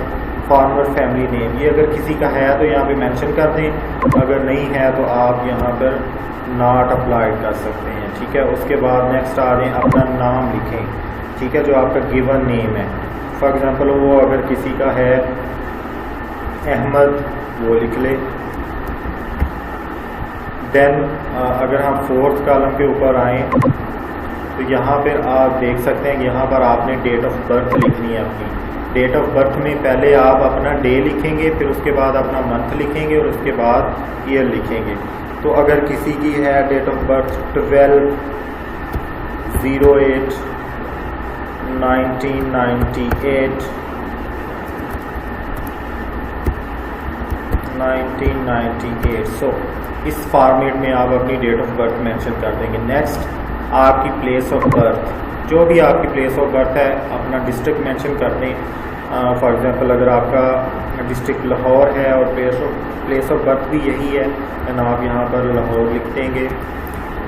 former family name, یہ اگر کسی کا ہے تو یہاں پہ مینشن کر دیں، اگر نہیں ہے تو آپ یہاں پر ناٹ اپلائیڈ کر سکتے ہیں، ٹھیک ہے۔ اس کے بعد نیکسٹ آ رہے ہیں اپنا نام لکھیں، ٹھیک ہے، جو آپ کا گیون نیم ہے۔ فار ایگزامپل وہ اگر کسی کا ہے احمد، وہ لکھ لے۔ دین اگر ہم فورتھ کالم کے اوپر آئیں تو یہاں پہ آپ دیکھ سکتے ہیں کہ یہاں پر آپ نے ڈیٹ آف برتھ لکھنی ہے اپنی۔ ڈیٹ آف برتھ میں پہلے آپ اپنا ڈے لکھیں گے، پھر اس کے بعد اپنا منتھ لکھیں گے اور اس کے بعد ایئر لکھیں گے۔ تو اگر کسی کی ہے ڈیٹ آف برتھ 12/8/1998 سو اس فارمیٹ میں آپ اپنی ڈیٹ آف برتھ مینشن کر دیں گے۔ نیکسٹ آپ کی پلیس آف برتھ، جو بھی آپ کی پلیس آف برتھ ہے اپنا ڈسٹرکٹ مینشن کر دیں۔ فار ایگزامپل اگر آپ کا ڈسٹرکٹ لاہور ہے اور پلیس آف برتھ بھی یہی ہے دین آپ یہاں پر لاہور لکھ دیں گے۔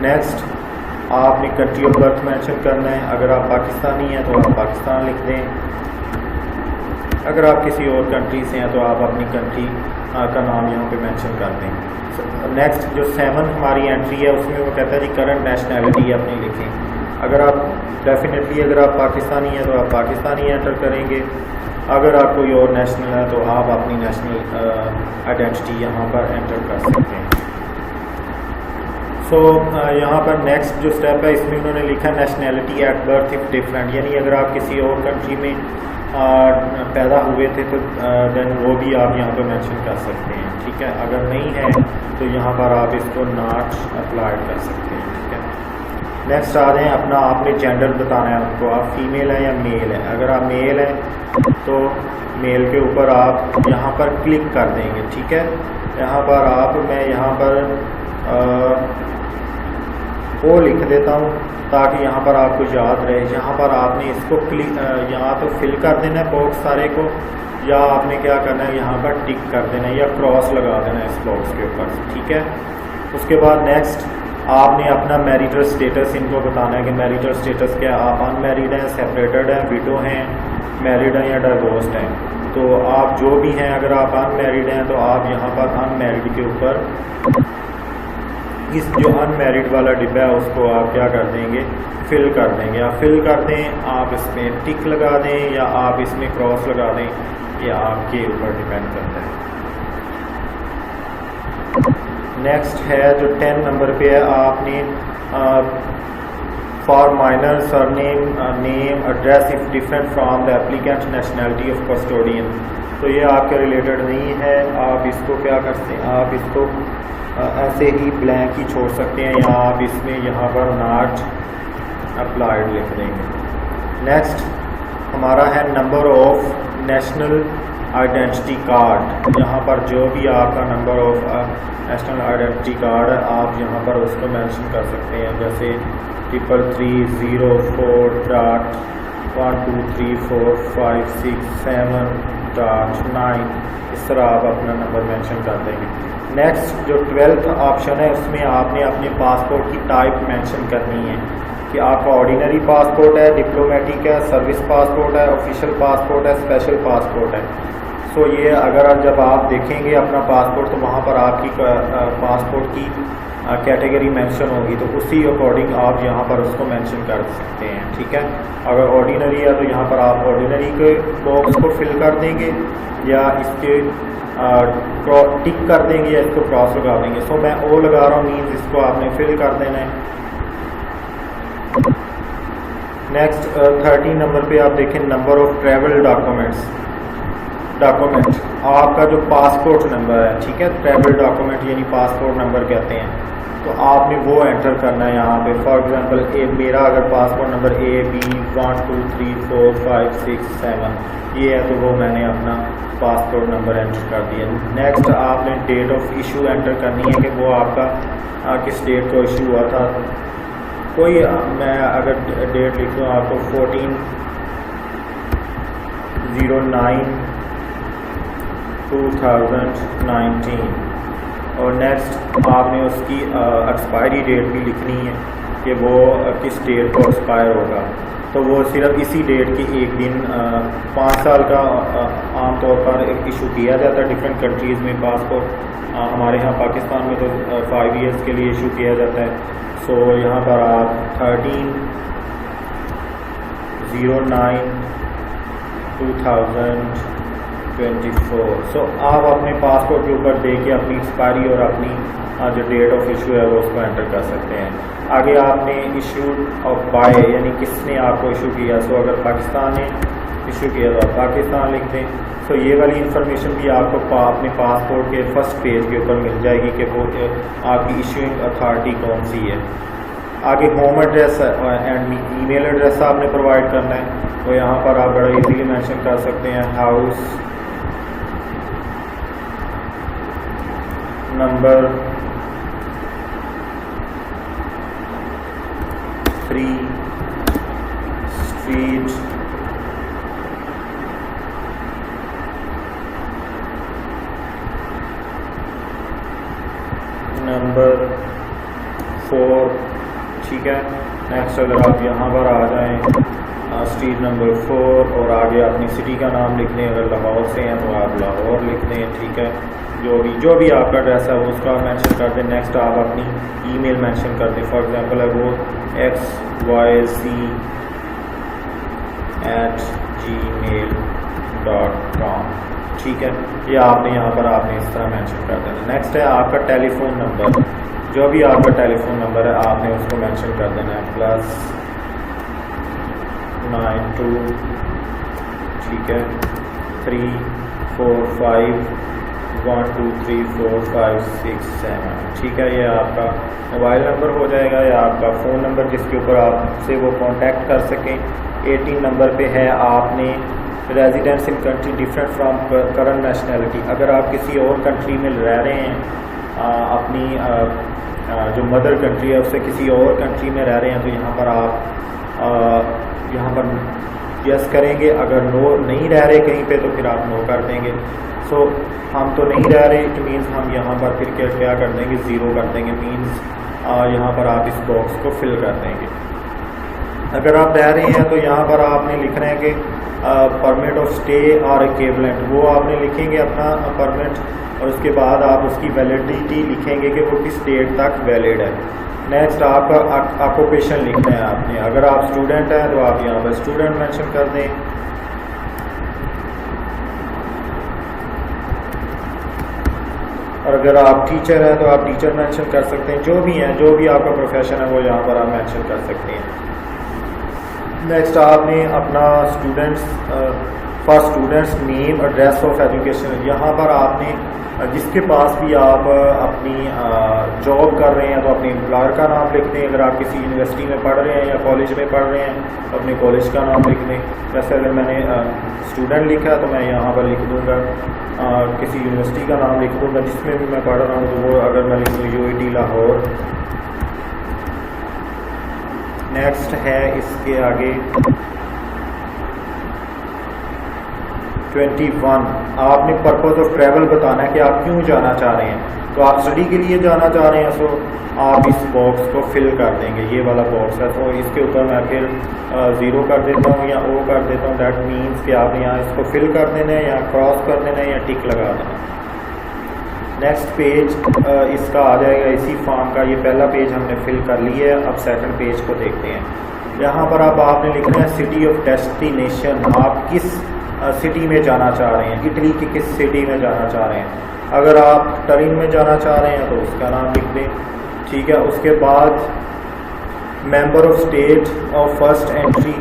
نیکسٹ آپ نے کنٹری آف برتھ مینشن کرنا ہے، اگر آپ پاکستانی ہیں تو آپ پاکستان لکھ دیں، اگر آپ کسی اور کنٹری سے ہیں تو آپ اپنی کنٹری کا نام یہاں پہ مینشن کر دیں۔ نیکسٹ جو 7 ہماری انٹری ہے اس میں وہ کہتا ہے جی کرنٹ نیشنلٹی اپنی لکھیں۔ اگر آپ ڈیفینیٹلی اگر آپ پاکستانی ہیں تو آپ پاکستانی انٹر کریں گے، اگر آپ کوئی اور نیشنل ہے تو آپ اپنی نیشنل آئیڈینٹی یہاں پر انٹر کر سکتے ہیں۔ سو یہاں پر نیکسٹ جو اسٹیپ ہے اس میں انہوں نے لکھا nationality at birth if different, یعنی اگر آپ کسی اور کنٹری میں پیدا ہوئے تھے تو دین وہ بھی آپ یہاں پہ مینشن کر سکتے ہیں، ٹھیک ہے۔ اگر نہیں ہے تو یہاں پر آپ اس کو ناٹ اپلائیڈ کر سکتے ہیں، ٹھیک ہے۔ نیکسٹ آ رہے ہیں اپنا آپ نے جینڈر بتانا ہے ان کو، آپ فیمیل ہیں یا میل ہیں۔ اگر آپ میل ہیں تو میل کے اوپر آپ یہاں پر کلک کر دیں گے، ٹھیک ہے۔ یہاں پر میں یہاں پر وہ لکھ دیتا ہوں تاکہ یہاں پر آپ کو یاد رہے۔ یہاں پر آپ نے اس کو یہاں تو فل کر دینا ہے باکس سارے کو، یا آپ نے کیا کرنا ہے یہاں پر ٹک کر دینا ہے یا کراس لگا دینا ہے اس باکس کے اوپر، ٹھیک ہے۔ اس کے بعد نیکسٹ آپ نے اپنا میریٹل اسٹیٹس ان کو بتانا ہے کہ میریٹل اسٹیٹس کیا، آپ ان میریڈ ہیں، سیپریٹڈ ہیں، ویڈو ہیں، میریڈ ہیں یا ڈائیورسڈ ہیں۔ تو آپ جو بھی ہیں اگر آپ ان میریڈ ہیں تو آپ یہاں پر ان میریڈ کے اوپر اس جو ان میریڈ والا ڈبہ ہے اس کو آپ کیا کر دیں گے، فل کر دیں گے۔ آپ فل کر دیں، آپ اس میں ٹک لگا دیں یا آپ اس میں کراس لگا دیں، یہ آپ کے اوپر ڈیپینڈ کرتا ہے۔ نیکسٹ ہے جو 10 نمبر پہ ہے، آپ نے for minor sir name name address if different from the applicant nationality of custodian, تو یہ آپ کے ریلیٹڈ نہیں ہے، آپ اس کو کیا کرتے ہیں، آپ اس کو ایسے ہی بلینک ہی چھوڑ سکتے ہیں یا آپ اس میں یہاں پر ناٹ اپلائیڈ لکھ دیں گے۔ نیکسٹ ہمارا ہے number of national identity card, یہاں پر جو بھی آپ کا number of national identity card ہے آپ یہاں پر اس کو مینشن کر سکتے ہیں، جیسے 3330412345679 اس طرح آپ اپنا نمبر مینشن کر دیں گے۔ نیکسٹ جو 12th آپشن ہے اس میں آپ نے اپنے پاسپورٹ کی ٹائپ مینشن کرنی ہے کہ آپ کا آرڈینری پاسپورٹ ہے، ڈپلومیٹک ہے، سروس پاسپورٹ ہے، آفیشیل پاسپورٹ ہے، اسپیشل پاسپورٹ ہے۔ سو یہ اگر جب آپ دیکھیں گے اپنا پاسپورٹ تو وہاں پر آپ کی پاسپورٹ کی کیٹیگری مینشن ہوگی، تو اسی اکارڈنگ آپ یہاں پر اس کو مینشن کر سکتے ہیں، ٹھیک ہے۔ اگر آرڈینری ہے تو یہاں پر آپ آرڈینری کے باکس کو فل کر دیں گے یا اس کے ٹک کر دیں گے یا اس کو کراس لگا دیں گے۔ سو میں او لگا رہا ہوں، مینز اس کو آپ نے فل کر دینا ہے۔ نیکسٹ 13 نمبر پہ آپ دیکھیں نمبر آف ٹریول ڈاکومنٹ، آپ کا جو پاسپورٹ نمبر ہے، ٹھیک ہے، ٹریول ڈاکومنٹ یعنی پاسپورٹ نمبر کہتے ہیں، تو آپ نے وہ انٹر کرنا ہے یہاں پہ. فار ایگزامپل میرا اگر پاسپورٹ نمبر AB123456 یہ ہے تو وہ میں نے اپنا پاسپورٹ نمبر انٹر کر دیا. نیکسٹ آپ نے ڈیٹ آف ایشو انٹر کرنی ہے کہ وہ آپ کا کس ڈیٹ کو ایشو ہوا تھا. کوئی میں اگر ڈیٹ لکھ دوں آپ کو 14/09/2019 اور نیکسٹ آپ نے اس کی ایکسپائری ڈیٹ بھی لکھنی ہے کہ وہ کس ڈیٹ کو ایکسپائر ہوگا. تو وہ صرف اسی ڈیٹ کی ایک دن 5 سال کا عام طور پر ایشو کیا جاتا ہے ڈفرینٹ کنٹریز میں پاسپورٹ. ہمارے یہاں پاکستان میں تو 5 ایئرس کے لیے ایشو کیا جاتا ہے. سو یہاں پر آپ 13/09/2024 سو آپ اپنے پاسپورٹ کے اوپر دے کے اپنی ایکسپائری اور اپنی جو ڈیٹ آف ایشو ہے وہ اس کو انٹر کر سکتے ہیں. آگے آپ نے ایشو آف بائی یعنی کس نے آپ کو ایشو کیا. سو اگر پاکستان نے ایشو کیا تو آپ پاکستان لکھ دیں. سو یہ والی انفارمیشن بھی آپ کو اپنے پاسپورٹ کے فرسٹ پیج کے اوپر مل جائے گی کہ وہ آپ کی ایشوئنگ اتھارٹی کون سی ہے. آگے home address and E mail address آپ نے پرووائڈ کرنا ہے. تو یہاں پر آپ بڑا ایزیلی مینشن کر سکتے ہیں ہاؤس نمبر 3 اسٹریٹ نمبر 4. ٹھیک ہے. نیکسٹ اگر آپ یہاں پر آ جائیں اسٹریٹ نمبر 4 اور آگے اپنی سٹی کا نام لکھ دیں. اگر لاہور سے ہیں تو آپ لاہور لکھ دیں. ٹھیک ہے. جو بھی آپ کا ایڈریس ہے اس کا مینشن کر دیں. نیکسٹ آپ اپنی ای میل مینشن کر دیں. فار ایگزامپل ہے وہ xyz@gmail.com. ٹھیک ہے. یہ آپ نے یہاں پر آپ نے اس طرح مینشن کر دینا. نیکسٹ ہے آپ کا ٹیلی فون نمبر. جو بھی آپ کا ٹیلی فون نمبر ہے آپ نے اس کو مینشن کر دینا ہے +92. ٹھیک ہے. 345123456 ٹھیک ہے. یہ آپ کا موبائل نمبر ہو جائے گا یا آپ کا فون نمبر جس کے اوپر آپ سے وہ کانٹیکٹ کر سکیں. 18 نمبر پہ ہے آپ نے residence in country different from current nationality. اگر آپ کسی اور کنٹری میں رہ رہے ہیں اپنی جو مدر کنٹری ہے اس سے کسی اور کنٹری میں رہ رہے ہیں تو یہاں پر یس کریں گے. اگر نو نہیں رہ رہے کہیں پہ تو پھر آپ نو کر دیں گے. سو ہم تو نہیں رہ رہے اٹ مینس ہم یہاں پر پھر کیا کر دیں گے 0 کر دیں گے. مینس یہاں پر آپ اس باکس کو فل کر دیں گے. اگر آپ رہ رہے ہیں تو یہاں پر آپ نے لکھنا ہے کہ پرمٹ آف اسٹے اور ایکویولنٹ وہ آپ نے لکھیں گے اپنا پرمٹ اور اس کے بعد آپ اس کی ویلیڈیٹی لکھیں گے کہ وہ کس ڈیٹ تک ویلڈ ہے. نیکسٹ آپ کا آکوپیشن لکھنا ہے آپ نے. اگر آپ اسٹوڈنٹ ہیں تو آپ یہاں پر اسٹوڈنٹ مینشن کر دیں. اور اگر آپ ٹیچر ہیں تو آپ ٹیچر مینشن کر سکتے ہیں. جو بھی ہیں جو بھی آپ کا پروفیشن ہے وہ یہاں پر آپ مینشن کر سکتے ہیں. نیکسٹ آپ نے اپنا students name address of education یہاں پر آپ نے جس کے پاس بھی آپ اپنی جاب کر رہے ہیں تو اپنے امپلائر کا نام لکھ دیں. اگر آپ کسی یونیورسٹی میں پڑھ رہے ہیں یا کالج میں پڑھ رہے ہیں تو اپنے کالج کا نام لکھ دیں. جیسے اگر میں نے اسٹوڈنٹ لکھا تو میں یہاں پر لکھ دوں گا کسی یونیورسٹی کا نام لکھ دوں گا جس میں بھی میں پڑھ رہا ہوں. تو وہ اگر میں لکھ دوں UAT لاہور. نیکسٹ ہے اس کے آگے 21 آپ نے پرپز آف ٹریول بتانا ہے کہ آپ کیوں جانا چاہ رہے ہیں. تو آپ اسٹڈی کے لیے جانا چاہ رہے ہیں سو آپ اس باکس کو فل کر دیں گے. یہ والا باکس ہے تو اس کے اوپر میں پھر 0 کر دیتا ہوں یا O کر دیتا ہوں. دیٹ مینس کہ آپ نے یہاں اس کو فل کر دینا ہے یا کراس کر دینا ہے یا ٹک لگا دینا ہے. نیکسٹ پیج اس کا آ جائے گا اسی فارم کا. یہ پہلا پیج ہم نے فل کر لیا ہے. اب سیکنڈ پیج کو دیکھتے ہیں. یہاں پر اب آپ نے لکھنا ہے سٹی آف ڈیسٹینیشن. آپ کس سٹی میں جانا چاہ رہے ہیں. اٹلی کی کس سٹی میں جانا چاہ رہے ہیں. اگر آپ ٹرین میں جانا چاہ رہے ہیں تو اس کا نام لکھ دیں. ٹھیک ہے. اس کے بعد member of state of first entry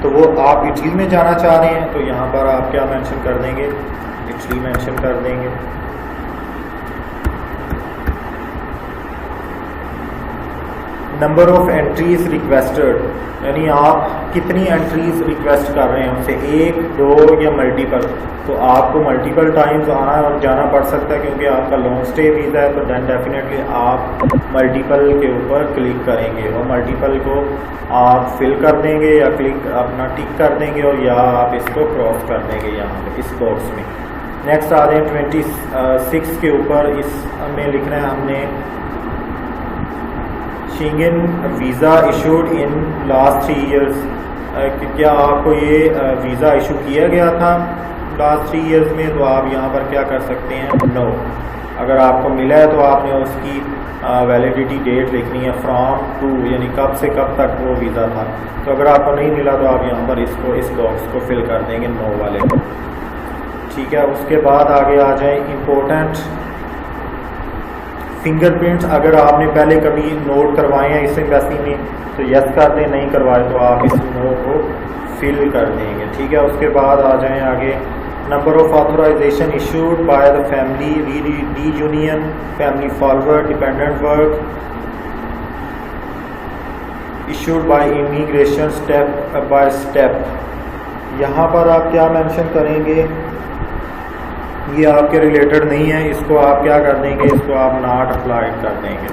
تو وہ آپ اٹلی میں جانا چاہ رہے ہیں تو یہاں پر آپ کیا مینشن کر دیں گے اٹلی مینشن کر دیں گے. نمبر آف انٹریز ریکویسٹڈ، یعنی آپ کتنی انٹریز ریکویسٹ کر رہے ہیں ان سے، 1 2 یا ملٹیپل. تو آپ کو ملٹیپل ٹائمز آنا اور جانا پڑ سکتا ہے کیونکہ آپ کا لانگ اسٹے ویزا ہے. تو دین ڈیفینیٹلی آپ ملٹیپل کے اوپر کلک کریں گے اور ملٹیپل کو آپ فل کر دیں گے یا کلک اپنا ٹک کر دیں گے اور یا آپ اس کو کراس کر دیں گے یہاں پہ اس باکس میں. نیکسٹ آ رہے ہیں 26 کے اوپر. اس میں لکھنا ہے ہم نے Schengen visa issued in last 3 years. کیا آپ کو یہ ویزا ایشو کیا گیا تھا لاسٹ 3 ایئرس میں؟ تو آپ یہاں پر کیا کر سکتے ہیں، نو. اگر آپ کو ملا ہے تو آپ نے اس کی ویلیڈیٹی ڈیٹ لکھنی ہے فرام ٹو، یعنی کب سے کب تک وہ ویزا تھا. تو اگر آپ کو نہیں ملا تو آپ یہاں پر اس باکس کو فل کر دیں گے نو والے کو. ٹھیک ہے. اس کے بعد آگے آ جائیں امپورٹنٹ فنگر پرنٹس. اگر آپ نے پہلے کبھی نوٹ کروائے ہیں اس ایمبیسی میں تو یس کر دیں، نہیں کروائے تو آپ اس نو کو فل کر دیں گے. ٹھیک ہے. اس کے بعد آ جائیں آگے number of authorization issued by the family reunion family forward dependent work issued by immigration step by step. یہاں پر آپ کیا مینشن کریں گے، یہ آپ کے ریلیٹڈ نہیں ہے، اس کو آپ کیا کر دیں گے، اس کو آپ ناٹ اپلائڈ کر دیں گے.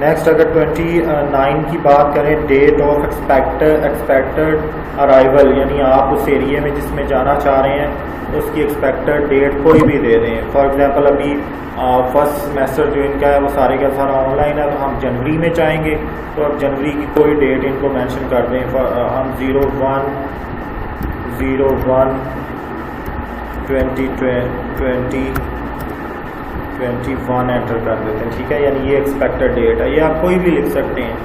نیکسٹ اگر 29 کی بات کریں، ڈیٹ آف ایکسپیکٹڈ ارائیول، یعنی آپ اس ایریے میں جس میں جانا چاہ رہے ہیں اس کی ایکسپیکٹڈ ڈیٹ کوئی بھی دے دیں. فار ایگزامپل ابھی فرسٹ سیمسٹر جو ان کا ہے وہ سارے کا سارا آن لائن ہے، تو ہم جنوری میں چاہیں گے تو اب جنوری کی کوئی ڈیٹ ان کو مینشن کر دیں. ہم 01/01/2021 انٹر کر دیتے ہیں. ٹھیک ہے. یعنی یہ ایکسپیکٹڈ ڈیٹ ہے، یہ آپ کوئی بھی لکھ سکتے ہیں.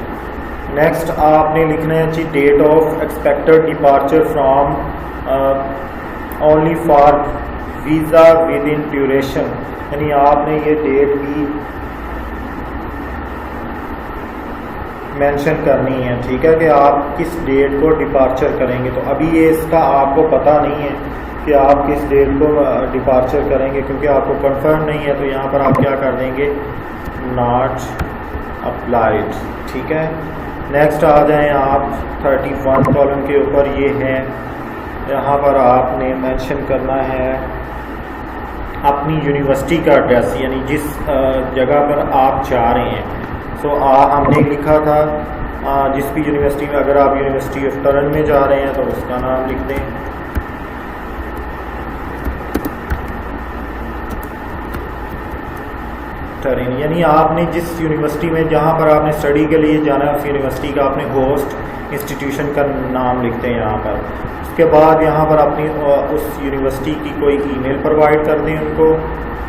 نیکسٹ آپ نے لکھنا ہے جی date of expected departure from only for visa within duration, یعنی آپ نے یہ ڈیٹ بھی مینشن کرنی ہے. ٹھیک ہے کہ آپ کس ڈیٹ کو ڈپارچر کریں گے. تو ابھی یہ اس کا آپ کو پتہ نہیں ہے کہ آپ کس ڈیٹ کو ڈپارچر کریں گے کیونکہ آپ کو کنفرم نہیں ہے. تو یہاں پر آپ کیا کر دیں گے، ناٹ اپلائڈ. ٹھیک ہے. نیکسٹ آ جائیں آپ 31 کالم کے اوپر. یہ ہے یہاں پر آپ نے مینشن کرنا ہے اپنی یونیورسٹی کا ایڈریس، یعنی جس جگہ پر آپ جا رہے ہیں. سو ہم نے لکھا تھا جس بھی یونیورسٹی میں، اگر آپ یونیورسٹی آف ٹرن میں جا رہے ہیں تو اس کا نام لکھ دیں. ٹرن یعنی آپ نے جس یونیورسٹی میں جہاں پر آپ نے اسٹڈی کے لیے جانا ہے اس یونیورسٹی کا اپنے ہوسٹ انسٹیٹیوشن کا نام لکھتے ہیں یہاں پر. اس کے بعد یہاں پر اپنی اس یونیورسٹی کی کوئی ای میل پرووائڈ کر دیں ان کو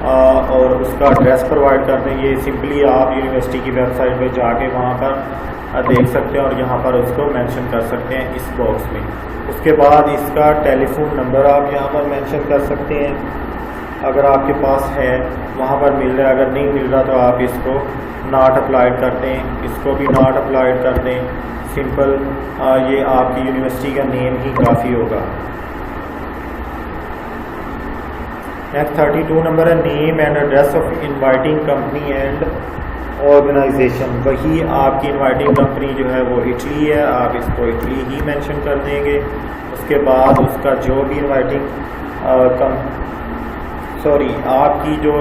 اور اس کا ایڈریس پرووائڈ کر دیں. یہ سمپلی آپ یونیورسٹی کی ویب سائٹ پہ جا کے وہاں پر دیکھ سکتے ہیں اور یہاں پر اس کو مینشن کر سکتے ہیں اس باکس میں. اس کے بعد اس کا ٹیلی فون نمبر آپ یہاں پر مینشن کر سکتے ہیں اگر آپ کے پاس ہے، وہاں پر مل رہا ہے. اگر نہیں مل رہا تو آپ اس کو ناٹ اپلائڈ کر دیں، اس کو بھی ناٹ اپلائڈ کر دیں. سمپل یہ آپ کی یونیورسٹی کا نیم ہی کافی ہوگا. نیکسٹ 32 نمبر ہے name and address of inviting company and organization. وہی آپ کی انوائٹنگ کمپنی جو ہے وہ اٹلی ہے، آپ اس کو اٹلی ہی مینشن کر دیں گے. اس کے بعد اس کا جو بھی آپ کی جو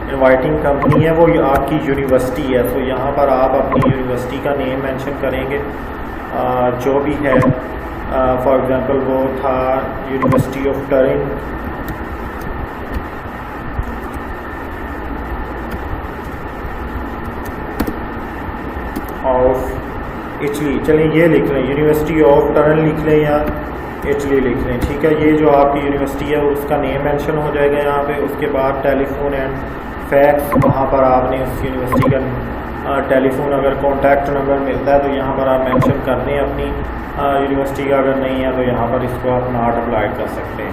انوائٹنگ کمپنی ہے وہ آپ کی یونیورسٹی ہے. سو یہاں پر آپ اپنی یونیورسٹی کا نیم مینشن کریں گے جو بھی ہے. فار ایگزامپل وہ تھا university of turn off Italy. چلیں یہ لکھ لیں، یونیورسٹی آف ٹرن لکھ لیں یا اٹلی لکھ لیں. ٹھیک ہے. یہ جو آپ کی یونیورسٹی ہے اس کا نیم مینشن ہو جائے گا یہاں پہ. اس کے بعد ٹیلی فون اینڈ فیکس، وہاں پر آپ نے اس یونیورسٹی کا ٹیلی فون اگر کانٹیکٹ نمبر ملتا ہے تو یہاں پر آپ مینشن کر دیں اپنی یونیورسٹی کا. اگر نہیں ہے تو یہاں پر اس کو آپ ناٹ اپلائڈ کر سکتے ہیں.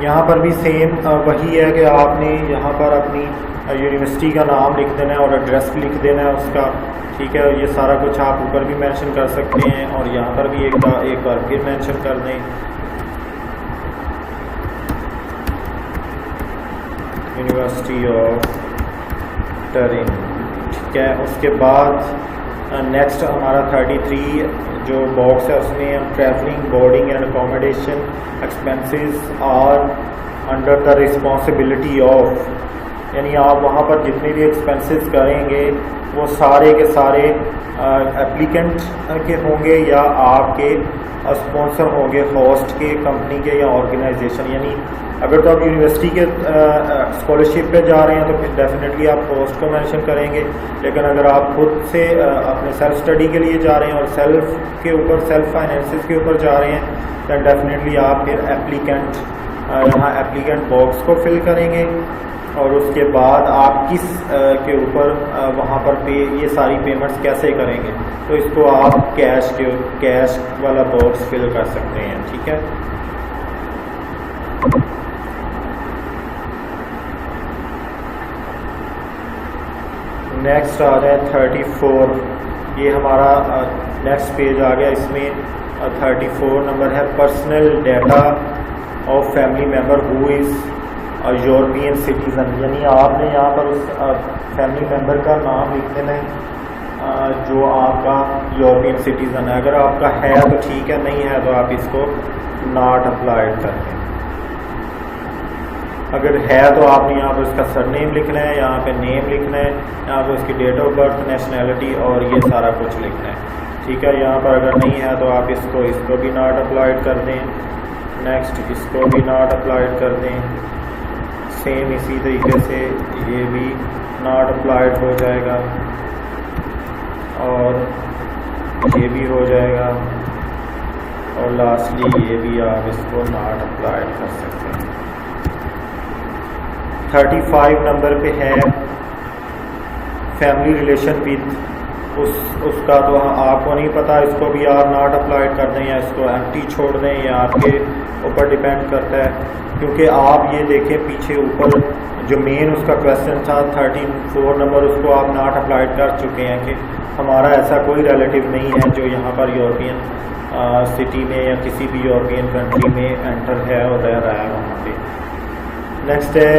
یہاں پر بھی سیم وہی ہے کہ آپ نے یہاں پر اپنی یونیورسٹی کا نام لکھ دینا ہے اور ایڈریس بھی لکھ دینا ہے اس کا. ٹھیک ہے. یہ سارا کچھ آپ اوپر بھی مینشن کر سکتے ہیں اور یہاں پر بھی ایک بار پھر مینشن کر دیں یونیورسٹی آف رجسٹر ان، ٹھیک ہے. اس کے بعد نیکسٹ ہمارا 33 جو باکس ہے اس میں ہم travelling boarding and accommodation expenses are under the responsibility of, یعنی آپ وہاں پر جتنے بھی ایکسپینسز کریں گے وہ سارے کے سارے اپلیکنٹ کے ہوں گے یا آپ کے اسپانسر ہوں گے، ہوسٹ کے، کمپنی کے یا آرگنائزیشن. یعنی اگر تو آپ یونیورسٹی کے اسکالرشپ پہ جا رہے ہیں تو پھر ڈیفینیٹلی آپ ہوسٹ کو مینشن کریں گے، لیکن اگر آپ خود سے اپنے سیلف اسٹڈی کے لیے جا رہے ہیں اور سیلف کے اوپر سیلف فائنینسز کے اوپر جا رہے ہیں تو ڈیفینیٹلی آپ پھر ایپلیکنٹ یہاں ایپلیکنٹ باکس کو فل کریں گے. اور اس کے بعد آپ کس کے اوپر وہاں پر یہ ساری پیمنٹس کیسے کریں گے تو اس کو آپ کیش والا باکس فل کر سکتے ہیں. ٹھیک ہے. نیکسٹ آ جائے 34. یہ ہمارا نیکسٹ پیج آ گیا. اس میں 34 نمبر ہے personal data of family member who is European citizen, یعنی آپ نے یہاں پر اس فیملی ممبر کا نام لکھ دینا ہے جو آپ کا یورپین سٹیزن ہے. اگر آپ کا ہے تو ٹھیک ہے، نہیں ہے تو آپ اس کو ناٹ اپلائڈ کر دیں. اگر ہے تو آپ نے یہاں پر اس کا سر نیم لکھنا ہے، یہاں پہ نیم لکھنا ہے، یہاں پہ اس کی ڈیٹ آف برتھ، نیشنلٹی اور یہ سارا کچھ لکھنا ہے. ٹھیک ہے. یہاں پر اگر نہیں ہے تو آپ اس کو بھی ناٹ اپلائڈ کر دیں. نیکسٹ اس کو بھی ناٹ اپلائڈ کر دیں. سیم اسی طریقے سے یہ بھی ناٹ اپلائڈ ہو جائے گا اور یہ بھی ہو جائے گا اور لاسٹلی یہ بھی آپ اس کو ناٹ اپلائڈ کر سکتے ہیں. 35 نمبر پہ ہے فیملی ریلیشن وتھ، اس کا تو آپ کو نہیں پتہ، اس کو بھی آپ ناٹ اپلائڈ کر دیں یا اس کو ایمٹی چھوڑ دیں، یا آپ کے اوپر ڈیپینڈ کرتا ہے. کیونکہ آپ یہ دیکھیں پیچھے اوپر جو مین اس کا کویشچن تھا 34 نمبر، اس کو آپ ناٹ اپلائڈ کر چکے ہیں کہ ہمارا ایسا کوئی ریلیٹیو نہیں ہے جو یہاں پر یورپین سٹی میں یا کسی بھی یورپین کنٹری میں انٹر ہے اور رہ رہا ہے وہاں پہ. نیکسٹ ہے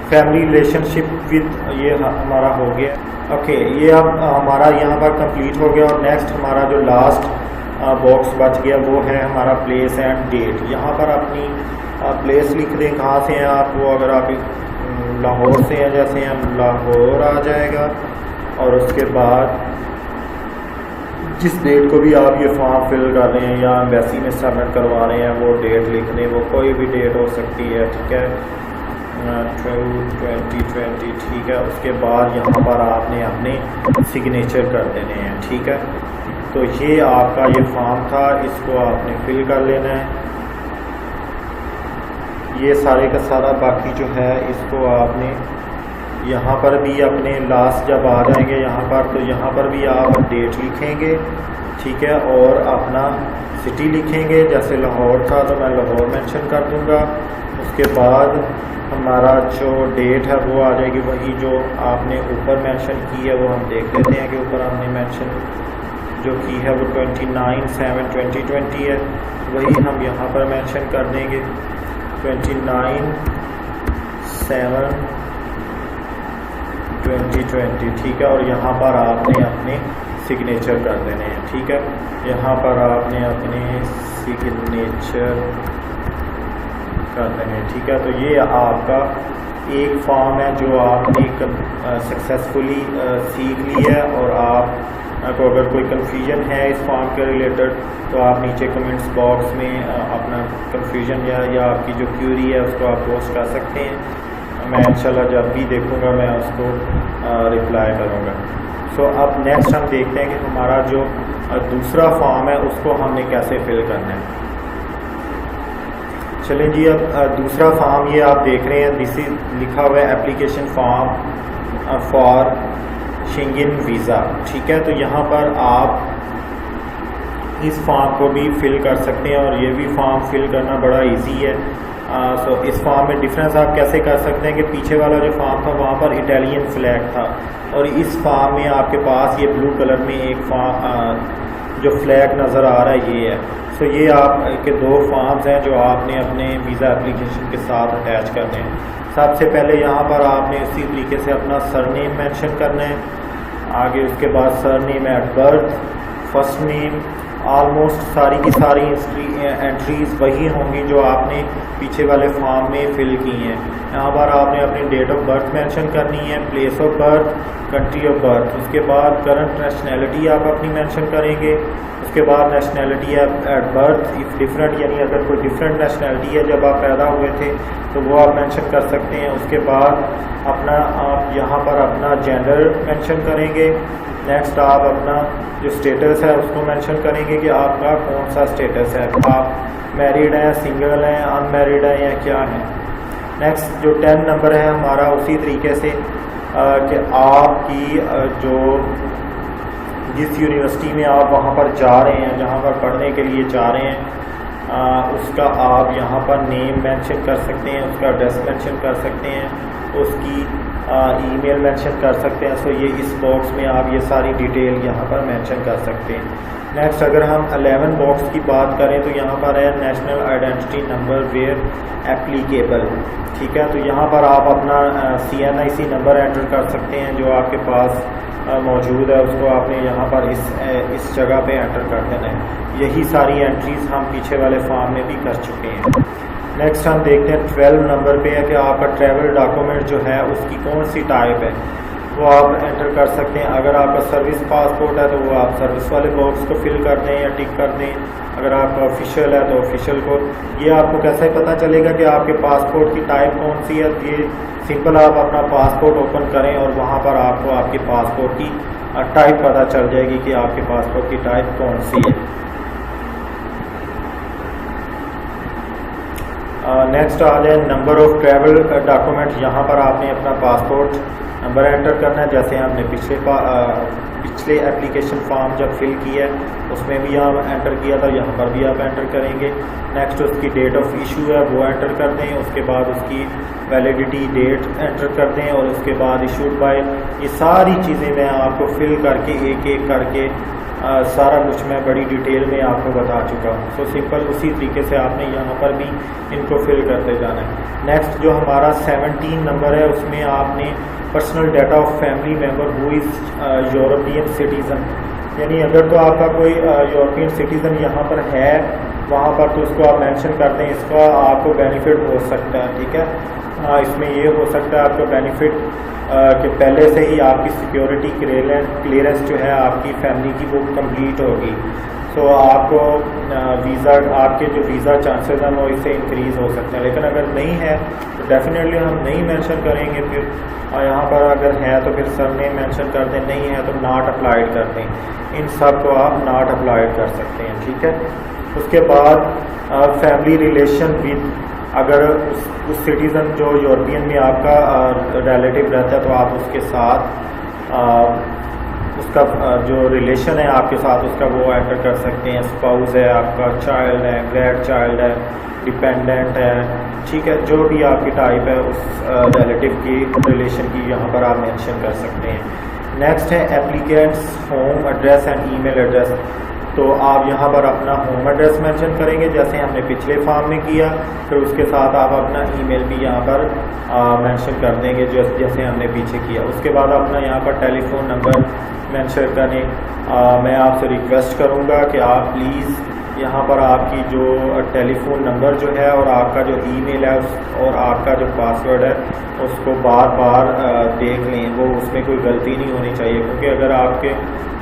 فیملی ریلیشن شپ وتھ، یہ ہمارا ہو گیا. اوکے. یہ اب ہمارا یہاں پر کمپلیٹ ہو گیا. اور نیکسٹ ہمارا جو لاسٹ باکس بچ گیا وہ ہے ہمارا پلیس اینڈ ڈیٹ. یہاں پر اپنی پلیس لکھ دیں کہاں سے ہیں آپ. وہ اگر آپ لاہور سے ہیں جیسے ہم لاہور آ جائے گا، اور اس کے بعد جس ڈیٹ کو بھی آپ یہ فارم فل کر رہے ہیں یا ایمبیسی میں سبمٹ کروا رہے ہیں وہ ڈیٹ لکھ دیں. وہ کوئی بھی ڈیٹ ہو سکتی ہے. ٹھیک ہے. 2020. ٹھیک ہے. اس کے بعد یہاں پر آپ نے اپنے سگنیچر کر دینے ہیں. ٹھیک ہے. تو یہ آپ کا یہ فارم تھا، اس کو آپ نے فل کر لینا ہے. یہ سارے کا سارا باقی جو ہے اس کو آپ نے یہاں پر بھی اپنے لاسٹ جب آ جائیں گے یہاں پر تو یہاں پر بھی آپ ڈیٹ لکھیں گے. ٹھیک ہے. اور اپنا سٹی لکھیں گے. جیسے لاہور تھا تو میں لاہور مینشن کر دوں گا. اس کے بعد ہمارا جو ڈیٹ ہے وہ آ جائے گی وہی جو آپ نے اوپر مینشن کی ہے. وہ ہم دیکھ لیتے ہیں کہ اوپر ہم نے مینشن جو کی ہے وہ 29/7/2020 ہے. وہی ہم یہاں پر مینشن کر دیں گے 29/7/2020. ٹھیک ہے. اور یہاں پر آپ نے اپنے سگنیچر کر دینے ہیں. ٹھیک ہے. یہاں پر آپ نے اپنے سگنیچر کر دینے ہیں. ٹھیک ہے. تو یہ آپ کا ایک فارم ہے جو آپ نے سکسیزفلی سیکھ لی ہے. اور آپ کو اگر کوئی کنفیوژن ہے اس فارم کے ریلیٹڈ تو آپ نیچے کمنٹس باکس میں اپنا کنفیوژن یا آپ کی جو کیوری ہے اس کو آپ پوسٹ کر سکتے ہیں. میں انشاءاللہ جب بھی دیکھوں گا میں اس کو رپلائی کروں گا. سو اب نیکسٹ ہم دیکھتے ہیں کہ ہمارا جو دوسرا فارم ہے اس کو ہم نے کیسے فل کرنا ہے. چلیں جی. اب دوسرا فارم یہ آپ دیکھ رہے ہیں دس از لکھا ہوا ہے application form for Schengen visa. ٹھیک ہے. تو یہاں پر آپ اس فارم کو بھی فل کر سکتے ہیں اور یہ بھی فارم فل کرنا بڑا ایزی ہے. سو اس فارم میں ڈفرینس آپ کیسے کر سکتے ہیں کہ پیچھے والا جو فارم تھا وہاں پر اٹیلین فلیگ تھا اور اس فارم میں آپ کے پاس یہ بلو کلر میں ایک فارم جو فلیگ نظر آ رہا ہے یہ ہے. سو یہ آپ کے دو فارمز ہیں جو آپ نے اپنے ویزا اپلیکیشن کے ساتھ اٹیچ کرنے ہیں. سب سے پہلے یہاں پر آپ نے اسی طریقے سے اپنا سر نیم مینشن کرنا ہے. آگے اس کے بعد surname at birth, first name, almost ساری کی ساری انٹریز وہی ہوں گی جو آپ نے پیچھے والے فارم میں فل کی ہیں. یہاں پر آپ نے اپنی ڈیٹ آف برتھ مینشن کرنی ہے، place of birth, country of birth. اس کے بعد کرنٹ نیشنلٹی آپ اپنی مینشن کریں گے. اس کے بعد nationality at birth if different, یعنی اگر کوئی ڈفرینٹ نیشنلٹی ہے جب آپ پیدا ہوئے تھے تو وہ آپ مینشن کر سکتے ہیں. اس کے بعد آپ یہاں پر اپنا جینڈر مینشن کریں گے. نیکسٹ آپ اپنا جو اسٹیٹس ہے اس کو مینشن کریں گے کہ آپ کا کون سا اسٹیٹس ہے، آپ میریڈ ہیں، سنگل ہیں، ان میریڈ ہیں یا کیا ہیں. نیکسٹ جو 10 نمبر ہے ہمارا اسی طریقے سے کہ آپ کی جو جس یونیورسٹی میں آپ وہاں پر جا رہے ہیں، جہاں پر پڑھنے کے لیے جا رہے ہیں، اس کا آپ یہاں پر نیم مینشن کر سکتے ہیں، اس کا ایڈریس مینشن کر سکتے ہیں، اس کی ای میل مینشن کر سکتے ہیں. سو یہ اس باکس میں آپ یہ ساری ڈیٹیل یہاں پر مینشن کر سکتے ہیں. نیکسٹ اگر ہم 11 باکس کی بات کریں تو یہاں پر ہے national identity number where applicable. ٹھیک ہے، تو یہاں پر آپ اپنا CNIC نمبر انٹر کر سکتے ہیں جو آپ کے پاس موجود ہے، اس کو آپ نے یہاں پر اس جگہ پہ انٹر کر دینا ہے. یہی ساری انٹریز ہم پیچھے والے فارم میں بھی کر چکے ہیں. نیکسٹ ہم دیکھتے ہیں 12 نمبر پہ ہے کہ آپ کا ٹریول ڈاکومنٹ جو ہے اس کی کون سی ٹائپ ہے، وہ آپ انٹر کر سکتے ہیں. اگر آپ کا سروس پاسپورٹ ہے تو وہ آپ سروس والے باکس کو فل کر دیں یا ٹک کر دیں. اگر آپ کا آفیشیل ہے تو آفیشیل کو. یہ آپ کو کیسے پتہ چلے گا کہ آپ کے پاسپورٹ کی ٹائپ کون سی ہے؟ یہ سمپل آپ اپنا پاسپورٹ اوپن کریں اور وہاں پر آپ کو آپ کے پاسپورٹ کی ٹائپ پتہ چل جائے گی کہ آپ کے پاسپورٹ کی ٹائپ کون سی ہے. نیکسٹ آ جائیں نمبر آف ٹریول ڈاکومنٹ. یہاں پر آپ نے اپنا پاسپورٹ نمبر انٹر کرنا ہے جیسے ہم نے پچھلے اپلیکیشن فارم جب فل کیا ہے اس میں بھی آپ انٹر کیا تھا، یہاں پر بھی آپ انٹر کریں گے. نیکسٹ اس کی ڈیٹ آف ایشو ہے وہ انٹر کر دیں. اس کے بعد اس کی ویلیڈیٹی ڈیٹ انٹر کر دیں اور اس کے بعد ایشوڈ بائی. یہ ساری چیزیں میں آپ کو فل کر کے ایک ایک کر کے سارا کچھ میں بڑی ڈیٹیل میں آپ کو بتا چکا ہوں. سو سمپل اسی طریقے سے آپ نے یہاں پر بھی ان کو فل کرتے جانا ہے. نیکسٹ جو ہمارا 17 نمبر ہے اس میں آپ نے personal data of family member who is European citizen, یعنی اگر تو آپ کا کوئی یورپین سٹیزن یہاں پر ہے وہاں پر تو اس کو آپ مینشن کر دیں. اس کا آپ کو بینیفٹ ہو سکتا ہے. ٹھیک ہے، اس میں یہ ہو سکتا ہے آپ کو بینیفٹ کہ پہلے سے ہی آپ کی سیکیورٹی کلیئرنس جو ہے آپ کی فیملی کی وہ کمپلیٹ ہوگی. سو آپ کو ویزا، آپ کے جو ویزا چانسز ہیں وہ اس سے انکریز ہو سکتے ہیں. لیکن اگر نہیں ہے تو ڈیفینیٹلی ہم نہیں مینشن کریں گے. پھر یہاں پر اگر ہے تو پھر سر نیم مینشن کر دیں، نہیں ہے تو ناٹ اپلائیڈ کر دیں. ان سب کو آپ ناٹ اپلائیڈ کر سکتے ہیں. ٹھیک ہے، اس کے بعد فیملی ریلیشن ود، اگر اس سٹیزن جو یورپین میں آپ کا ریلیٹیو رہتا ہے تو آپ اس کے ساتھ اس کا جو ریلیشن ہے آپ کے ساتھ اس کا وہ انٹر کر سکتے ہیں. اسپاؤز ہے آپ کا، چائلڈ ہے، گریڈ چائلڈ ہے، ڈپینڈنٹ ہے. ٹھیک ہے، جو بھی آپ کی ٹائپ ہے اس ریلیٹیو کی ریلیشن کی یہاں پر آپ مینشن کر سکتے ہیں. نیکسٹ ہے applicants home address and E mail address. تو آپ یہاں پر اپنا ہوم ایڈریس مینشن کریں گے جیسے ہم نے پچھلے فارم میں کیا. پھر اس کے ساتھ آپ اپنا ای میل بھی یہاں پر مینشن کر دیں گے جیسے ہم نے پیچھے کیا. اس کے بعد اپنا یہاں پر ٹیلی فون نمبر مینشن کریں. میں آپ سے ریکویسٹ کروں گا کہ آپ پلیز یہاں پر آپ کی جو ٹیلی فون نمبر جو ہے اور آپ کا جو ای میل ہے اور آپ کا جو پاسورڈ ہے اس کو بار بار دیکھ لیں. وہ اس میں کوئی غلطی نہیں ہونی چاہیے، کیونکہ اگر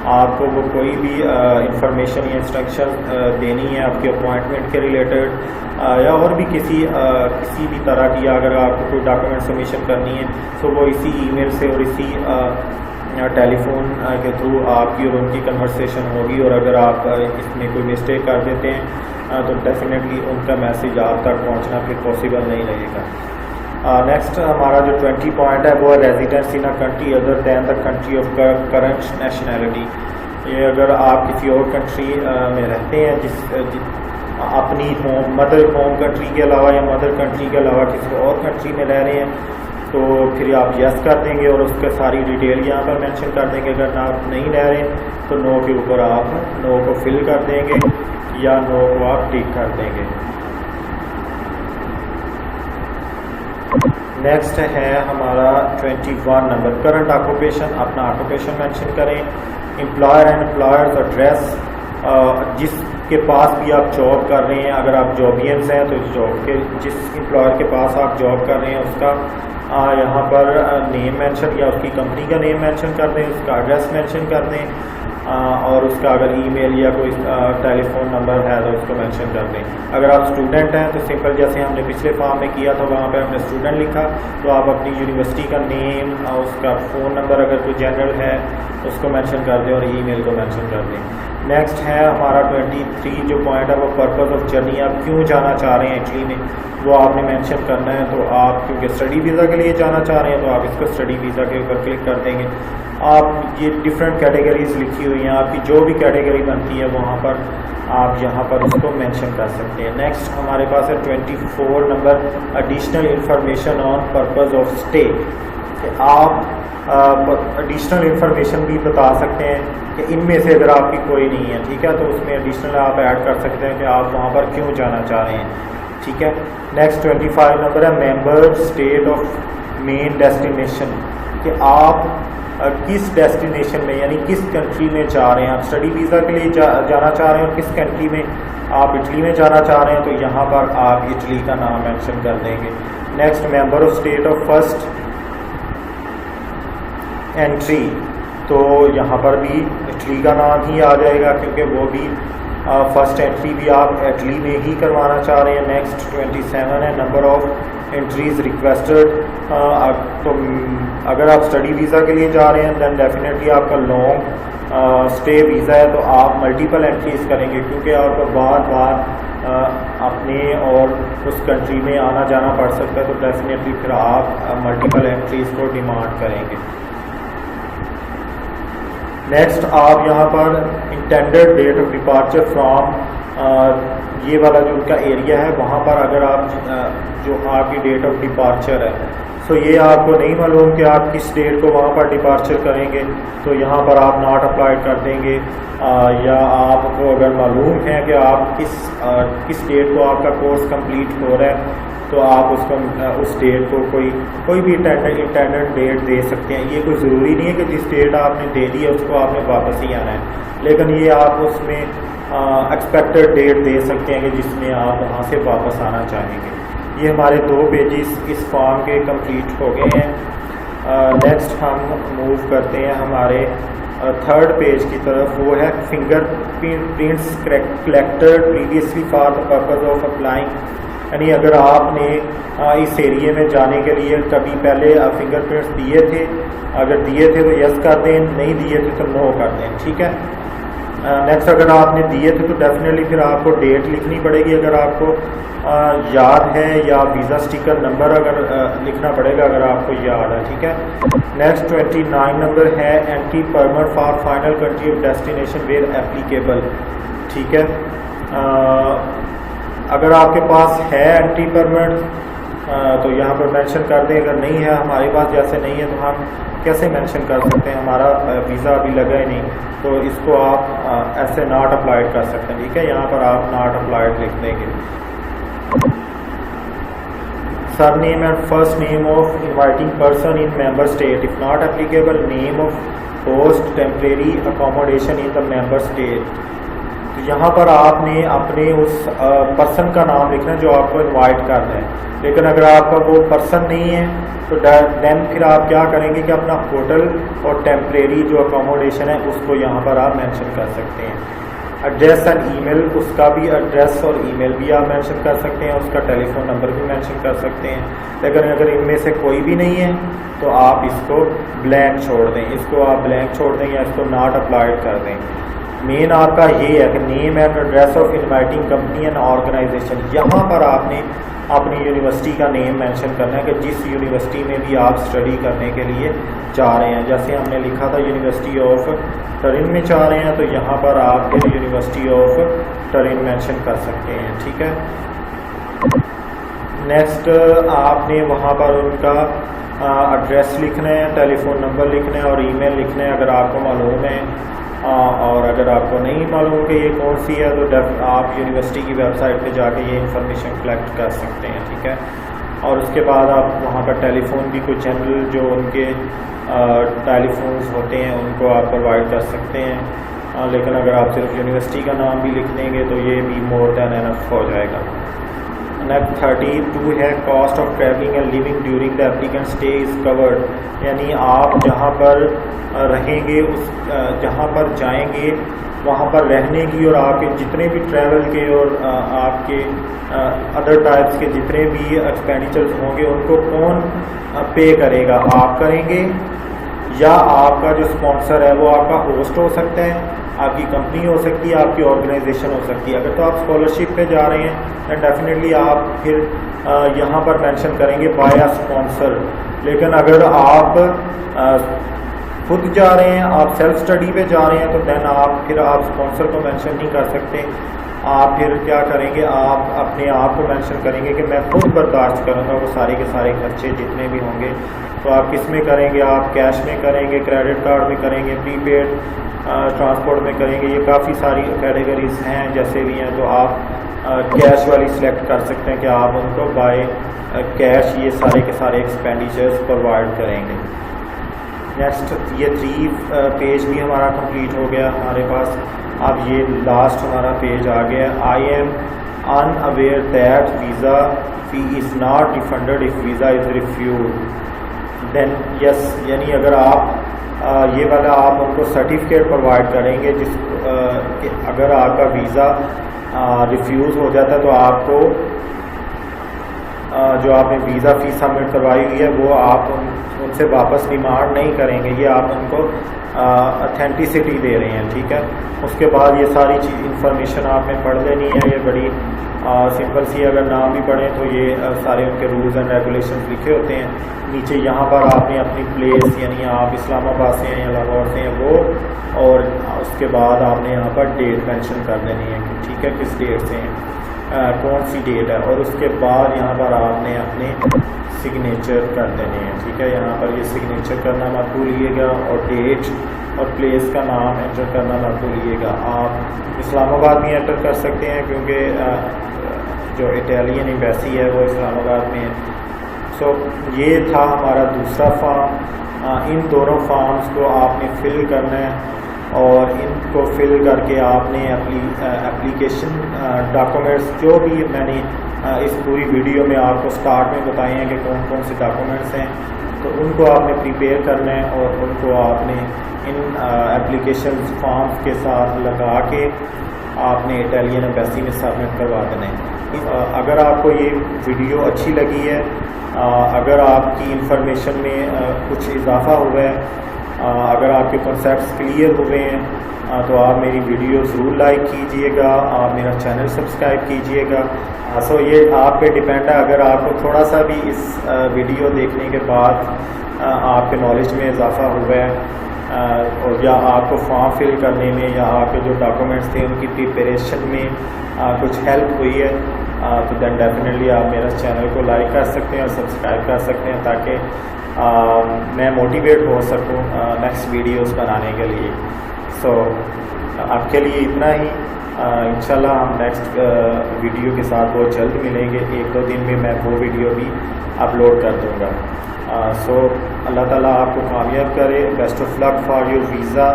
آپ کو وہ کوئی بھی انفارمیشن یا انسٹرکشن دینی ہے آپ کی اپوائنٹمنٹ کے ریلیٹڈ یا اور بھی کسی بھی طرح کی، اگر آپ کو کوئی ڈاکومنٹ سبمیشن کرنی ہے تو وہ اسی ای میل سے اور اسی ٹیلی فون کے تھرو آپ کی اور ان کی کنورسیشن ہوگی. اور اگر آپ اس میں کوئی مسٹیک کر دیتے ہیں تو ڈیفینیٹلی ان کا میسیج آپ تک پہنچنا پھر پاسبل نہیں رہے گا. نیکسٹ ہمارا جو 20 پوائنٹ ہے وہ ہے residence in a country other than the country of current nationality. یہ اگر آپ کسی اور کنٹری میں رہتے ہیں اپنی مدر ہوم کنٹری کے علاوہ یا مدر کنٹری کے علاوہ کسی اور کنٹری میں رہ رہے ہیں تو پھر آپ یس کر دیں گے اور اس کے ساری ڈیٹیل یہاں پر مینشن کر دیں گے. اگر آپ نہیں رہ رہے تو نو کے اوپر آپ نو کو فل کر دیں گے یا نو کو آپ ٹک کر دیں گے. نیکسٹ ہے ہمارا 21 نمبر کرنٹ آکوپیشن. اپنا آکوپیشن مینشن کریں. امپلائر اینڈ امپلائرز ایڈریس, جس کے پاس بھی آپ جاب کر رہے ہیں, اگر آپ جابینس ہیں تو جاب کے جس امپلائر کے پاس آپ جاب کر رہے ہیں اس کا یہاں پر نیم مینشن یا اس کی کمپنی کا نیم مینشن کر دیں, اس کا ایڈریس مینشن کر دیں, اور اس کا اگر ای میل یا کوئی ٹیلی فون نمبر ہے تو اس کو مینشن کر دیں. اگر آپ اسٹوڈنٹ ہیں تو سمپل جیسے ہم نے پچھلے فارم میں کیا تھا وہاں پہ ہم نے اسٹوڈنٹ لکھا, تو آپ اپنی یونیورسٹی کا نیم, اس کا فون نمبر اگر کوئی جنرل ہے اس کو مینشن کر دیں اور ای میل کو مینشن کر دیں. نیکسٹ ہے ہمارا 23 جو پوائنٹ ہے وہ پرپز آف جرنی. آپ کیوں جانا چاہ رہے ہیں اٹلی میں وہ آپ نے مینشن کرنا ہے. تو آپ کیونکہ اسٹڈی ویزا کے لیے جانا چاہ رہے ہیں تو آپ اس کو اسٹڈی ویزا کے اوپر کلک کر دیں گے. آپ یہ ڈفرینٹ کیٹیگریز لکھی ہوئی ہیں, آپ کی جو بھی کیٹیگری بنتی ہے وہاں پر آپ یہاں پر اس کو مینشن کر سکتے ہیں. نیکسٹ ہمارے پاس ہے 24 number additional information on purpose of stay. کہ آپ ایڈیشنل انفارمیشن بھی بتا سکتے ہیں کہ ان میں سے اگر آپ کی کوئی نہیں ہے, ٹھیک ہے, تو اس میں ایڈیشنل آپ ایڈ کر سکتے ہیں کہ آپ وہاں پر کیوں جانا چاہ رہے ہیں, ٹھیک ہے. نیکسٹ 25 نمبر ہے member state of main destination. کہ آپ کس ڈیسٹینیشن میں یعنی کس کنٹری میں جا رہے ہیں. آپ اسٹڈی ویزا کے لیے جانا چاہ رہے ہیں اور کس کنٹری میں, آپ اٹلی میں جانا چاہ رہے ہیں تو یہاں پر آپ اٹلی کا نام مینشن کر دیں گے. Next member of state of first entry, تو یہاں پر بھی اٹلی کا نام ہی آ جائے گا کیونکہ وہ بھی فرسٹ انٹری بھی آپ اٹلی میں ہی کروانا چاہ رہے ہیں. نیکسٹ 27 ہے نمبر آف انٹریز ریکویسٹڈ. تو اگر آپ اسٹڈی ویزا کے لیے جا رہے ہیں دین ڈیفینیٹلی آپ کا لانگ اسٹے ویزا ہے تو آپ ملٹیپل انٹریز کریں گے کیونکہ آپ کو بار بار اپنے اور اس کنٹری میں آنا جانا پڑ سکتا ہے, تو ڈیفینیٹلی پھر آپ ملٹیپل انٹریز کو ڈیمانڈ کریں گے. نیکسٹ آپ یہاں پر intended date of departure from, یہ والا جو ان کا ایریا ہے وہاں پر اگر آپ جو آپ کی ڈیٹ آف ڈپارچر ہے سو یہ آپ کو نہیں معلوم کہ آپ کس ڈیٹ کو وہاں پر ڈپارچر کریں گے تو یہاں پر آپ ناٹ اپلائی کر دیں گے. یا آپ کو اگر معلوم ہے کہ آپ کس ڈیٹ کو آپ کا کورس کمپلیٹ ہو رہا ہے تو آپ اس ڈیٹ کو کوئی بھی انٹینڈیڈ ڈیٹ دے سکتے ہیں. یہ کوئی ضروری نہیں ہے کہ جس ڈیٹ آپ نے دے دی ہے اس کو آپ نے واپس ہی آنا ہے, لیکن یہ آپ اس میں ایکسپیکٹڈ ڈیٹ دے سکتے ہیں کہ جس میں آپ وہاں سے واپس آنا چاہیں گے. یہ ہمارے 2 پیجز اس فارم کے کمپلیٹ ہو گئے ہیں. نیکسٹ ہم موو کرتے ہیں ہمارے 3rd پیج کی طرف, وہ ہے finger prints collected previously for the purpose of applying. یعنی اگر آپ نے اس ایریے میں جانے کے لیے کبھی پہلے فنگر پرنٹس دیے تھے, اگر دیے تھے تو یس کر دیں, نہیں دیے تھے تو نو کر دیں, ٹھیک ہے. نیکسٹ اگر آپ نے دیے تھے تو ڈیفینیٹلی پھر آپ کو ڈیٹ لکھنی پڑے گی اگر آپ کو یاد ہے, یا ویزا اسٹیکر نمبر اگر لکھنا پڑے گا اگر آپ کو یاد ہے, ٹھیک ہے. نیکسٹ 29 نمبر ہے entry permit for final country of destination where applicable, ٹھیک ہے. اگر آپ کے پاس ہے اینٹری پرمٹ تو یہاں پر مینشن کر دیں, اگر نہیں ہے ہمارے پاس جیسے نہیں ہے تو ہم کیسے مینشن کر سکتے ہیں, ہمارا ویزا ابھی لگا ہی نہیں, تو اس کو آپ ایسے ناٹ اپلائڈ کر سکتے ہیں, ٹھیک ہے. یہاں پر آپ ناٹ اپلائڈ لکھ دیں گے. Surname and first name of inviting person in member state, if not applicable name of host temporary accommodation in the member state. تو یہاں پر آپ نے اپنے اس پرسن کا نام لکھنا ہے جو آپ کو انوائٹ کر رہے ہیں, لیکن اگر آپ کا وہ پرسن نہیں ہے تو دین پھر آپ کیا کریں گے کہ اپنا ہوٹل اور ٹیمپریری جو اکوموڈیشن ہے اس کو یہاں پر آپ مینشن کر سکتے ہیں. ایڈریس اینڈ ای میل, اس کا بھی ایڈریس اور ای میل بھی آپ مینشن کر سکتے ہیں, اس کا ٹیلی فون نمبر بھی مینشن کر سکتے ہیں. لیکن اگر ان میں سے کوئی بھی نہیں ہے تو آپ اس کو بلینک چھوڑ دیں, اس کو آپ بلینک چھوڑ دیں یا اس کو ناٹ اپلائڈ کر دیں. مین آپ کا یہ ہے کہ name and address of inviting company and organization, یہاں پر آپ نے اپنی یونیورسٹی کا نیم مینشن کرنا ہے کہ جس یونیورسٹی میں بھی آپ اسٹڈی کرنے کے لیے جا رہے ہیں. جیسے ہم نے لکھا تھا یونیورسٹی آف ٹرین میں جا رہے ہیں تو یہاں پر آپ پھر یونیورسٹی آف ٹرین مینشن کر سکتے ہیں, ٹھیک ہے. نیکسٹ آپ نے وہاں پر ان کا ایڈریس لکھنا ہے, ٹیلی فون نمبر لکھنا ہے اور ای میل لکھنا ہے اگر آپ کو معلوم ہے, اور اگر آپ کو نہیں معلوم کہ یہ کون سی ہے تو آپ یونیورسٹی کی ویب سائٹ پہ جا کے یہ انفارمیشن کلیکٹ کر سکتے ہیں, ٹھیک ہے. اور اس کے بعد آپ وہاں پر ٹیلی فون بھی کوئی جنرل جو ان کے ٹیلی فونز ہوتے ہیں ان کو آپ پرووائڈ کر سکتے ہیں، لیکن اگر آپ صرف یونیورسٹی کا نام بھی لکھ دیں گے تو یہ بھی مور دین انف ہو جائے گا۔ نیکسٹ 32 ہے cost of travelling and living during the applicant stay is covered, یعنی آپ جہاں پر رہیں گے جہاں پر جائیں گے وہاں پر رہنے کی اور آپ کے جتنے بھی ٹریول کے اور آپ کے ادر ٹائپس کے جتنے بھی ایکسپینڈیچرز ہوں گے ان کو کون پے کرے گا، آپ کریں گے یا آپ کا جو اسپانسر ہے وہ آپ کا ہوسٹ ہو سکتا ہے، آپ کی کمپنی ہو سکتی ہے، آپ کی آرگنائزیشن ہو سکتی ہے۔ اگر تو آپ اسکالرشپ پہ جا رہے ہیں تو ڈیفینیٹلی آپ پھر یہاں پر مینشن کریں گے بائی اے اسپانسر، لیکن اگر آپ خود جا رہے ہیں، آپ سیلف اسٹڈی پہ جا رہے ہیں تو دین آپ اسپانسر کو مینشن نہیں کر سکتے، آپ پھر کیا کریں گے، آپ اپنے آپ کو مینشن کریں گے کہ میں خود برداشت کروں گا وہ سارے کے سارے خرچے جتنے بھی ہوں گے۔ تو آپ کس میں کریں گے، آپ کیش میں کریں گے، کریڈٹ کارڈ میں کریں گے، پری پیڈ ٹرانسپورٹ میں کریں گے، یہ کافی ساری کیٹیگریز ہیں جیسے بھی ہیں، تو آپ کیش والی سلیکٹ کر سکتے ہیں کہ آپ ان کو بائی کیش یہ سارے کے سارے ایکسپینڈیچرز پرووائڈ کریں گے۔ نیکسٹ یہ 3 پیج بھی ہمارا کمپلیٹ ہو گیا ہمارے پاس، اب یہ لاسٹ ہمارا پیج آ گیا، I am unaware that visa fee is not refunded if visa is refused, then yes, یعنی اگر آپ یہ والا آپ ان کو سرٹیفکیٹ پرووائڈ کریں گے جس کہ اگر آپ کا ویزا ریفیوز ہو جاتا ہے تو آپ کو جو آپ نے ویزا فیس سبمٹ کروائی ہوئی ہے وہ آپ ان سے واپس ڈیمانڈ نہیں کریں گے، یہ آپ ان کو اتھینٹیسٹی دے رہے ہیں، ٹھیک ہے۔ اس کے بعد یہ ساری انفارمیشن آپ نے پڑھ لینی ہے، یہ بڑی سمپل سی، اگر نام بھی پڑھیں تو یہ سارے ان کے رولز اینڈ ریگولیشنز لکھے ہوتے ہیں نیچے۔ یہاں پر آپ نے اپنی پلیس، یعنی آپ اسلام آباد سے ہیں یا لاہور سے ہیں وہ، اور اس کے بعد آپ نے یہاں پر ڈیٹ مینشن کر دینی ہے، ٹھیک ہے، کس ڈیٹ سے ہیں، کون سی ڈیٹ ہے، اور اس کے بعد یہاں پر آپ نے اپنے سگنیچر کر دینے ہیں، ٹھیک ہے۔ یہاں پر یہ سگنیچر کرنا مت بھولیے گا، اور ڈیٹ اور پلیس کا نام انٹر کرنا مت بھولیے گا۔ آپ اسلام آباد بھی انٹر کر سکتے ہیں کیونکہ جو اٹیلین ایمبیسی ہے وہ اسلام آباد میں ہے۔ سو یہ تھا ہمارا دوسرا فارم، ان دونوں فارمز کو آپ نے فل کرنا ہے، اور ان کو فل کر کے آپ نے اپنی اپلیکیشن ڈاکومنٹس جو بھی میں نے اس پوری ویڈیو میں آپ کو سٹارٹ میں بتائے ہیں کہ کون کون سے ڈاکومنٹس ہیں، تو ان کو آپ نے پریپیئر کرنا ہے اور ان کو آپ نے ان اپلیکیشن فارمز کے ساتھ لگا کے آپ نے اٹیلین ایمبیسی میں سبمٹ کروا دینا ہے۔ اگر آپ کو یہ ویڈیو اچھی لگی ہے، اگر آپ کی انفارمیشن میں کچھ اضافہ ہوا ہے، اگر آپ کے کنسیپٹس کلیئر ہوئے ہیں تو آپ میری ویڈیو ضرور لائک کیجئے گا، آپ میرا چینل سبسکرائب کیجئے گا۔ سو یہ آپ پہ ڈیپینڈ ہے، اگر آپ کو تھوڑا سا بھی اس ویڈیو دیکھنے کے بعد آپ کے نالج میں اضافہ ہوا ہے، اور یا آپ کو فارم فل کرنے میں یا آپ کے جو ڈاکومنٹس تھے ان کی پریپریشن میں کچھ ہیلپ ہوئی ہے، تو دین ڈیفینیٹلی آپ میرا چینل کو لائک کر سکتے ہیں اور سبسکرائب کر سکتے ہیں تاکہ میں موٹیویٹ ہو سکوں نیکسٹ ویڈیوز بنانے کے لیے۔ سو آپ کے لیے اتنا ہی، انشاءاللہ ہم نیکسٹ ویڈیو کے ساتھ بہت جلد ملیں گے، 1-2 دن میں میں وہ ویڈیو بھی اپلوڈ کر دوں گا۔ سو اللہ تعالیٰ آپ کو کامیاب کرے، best of luck for your visa.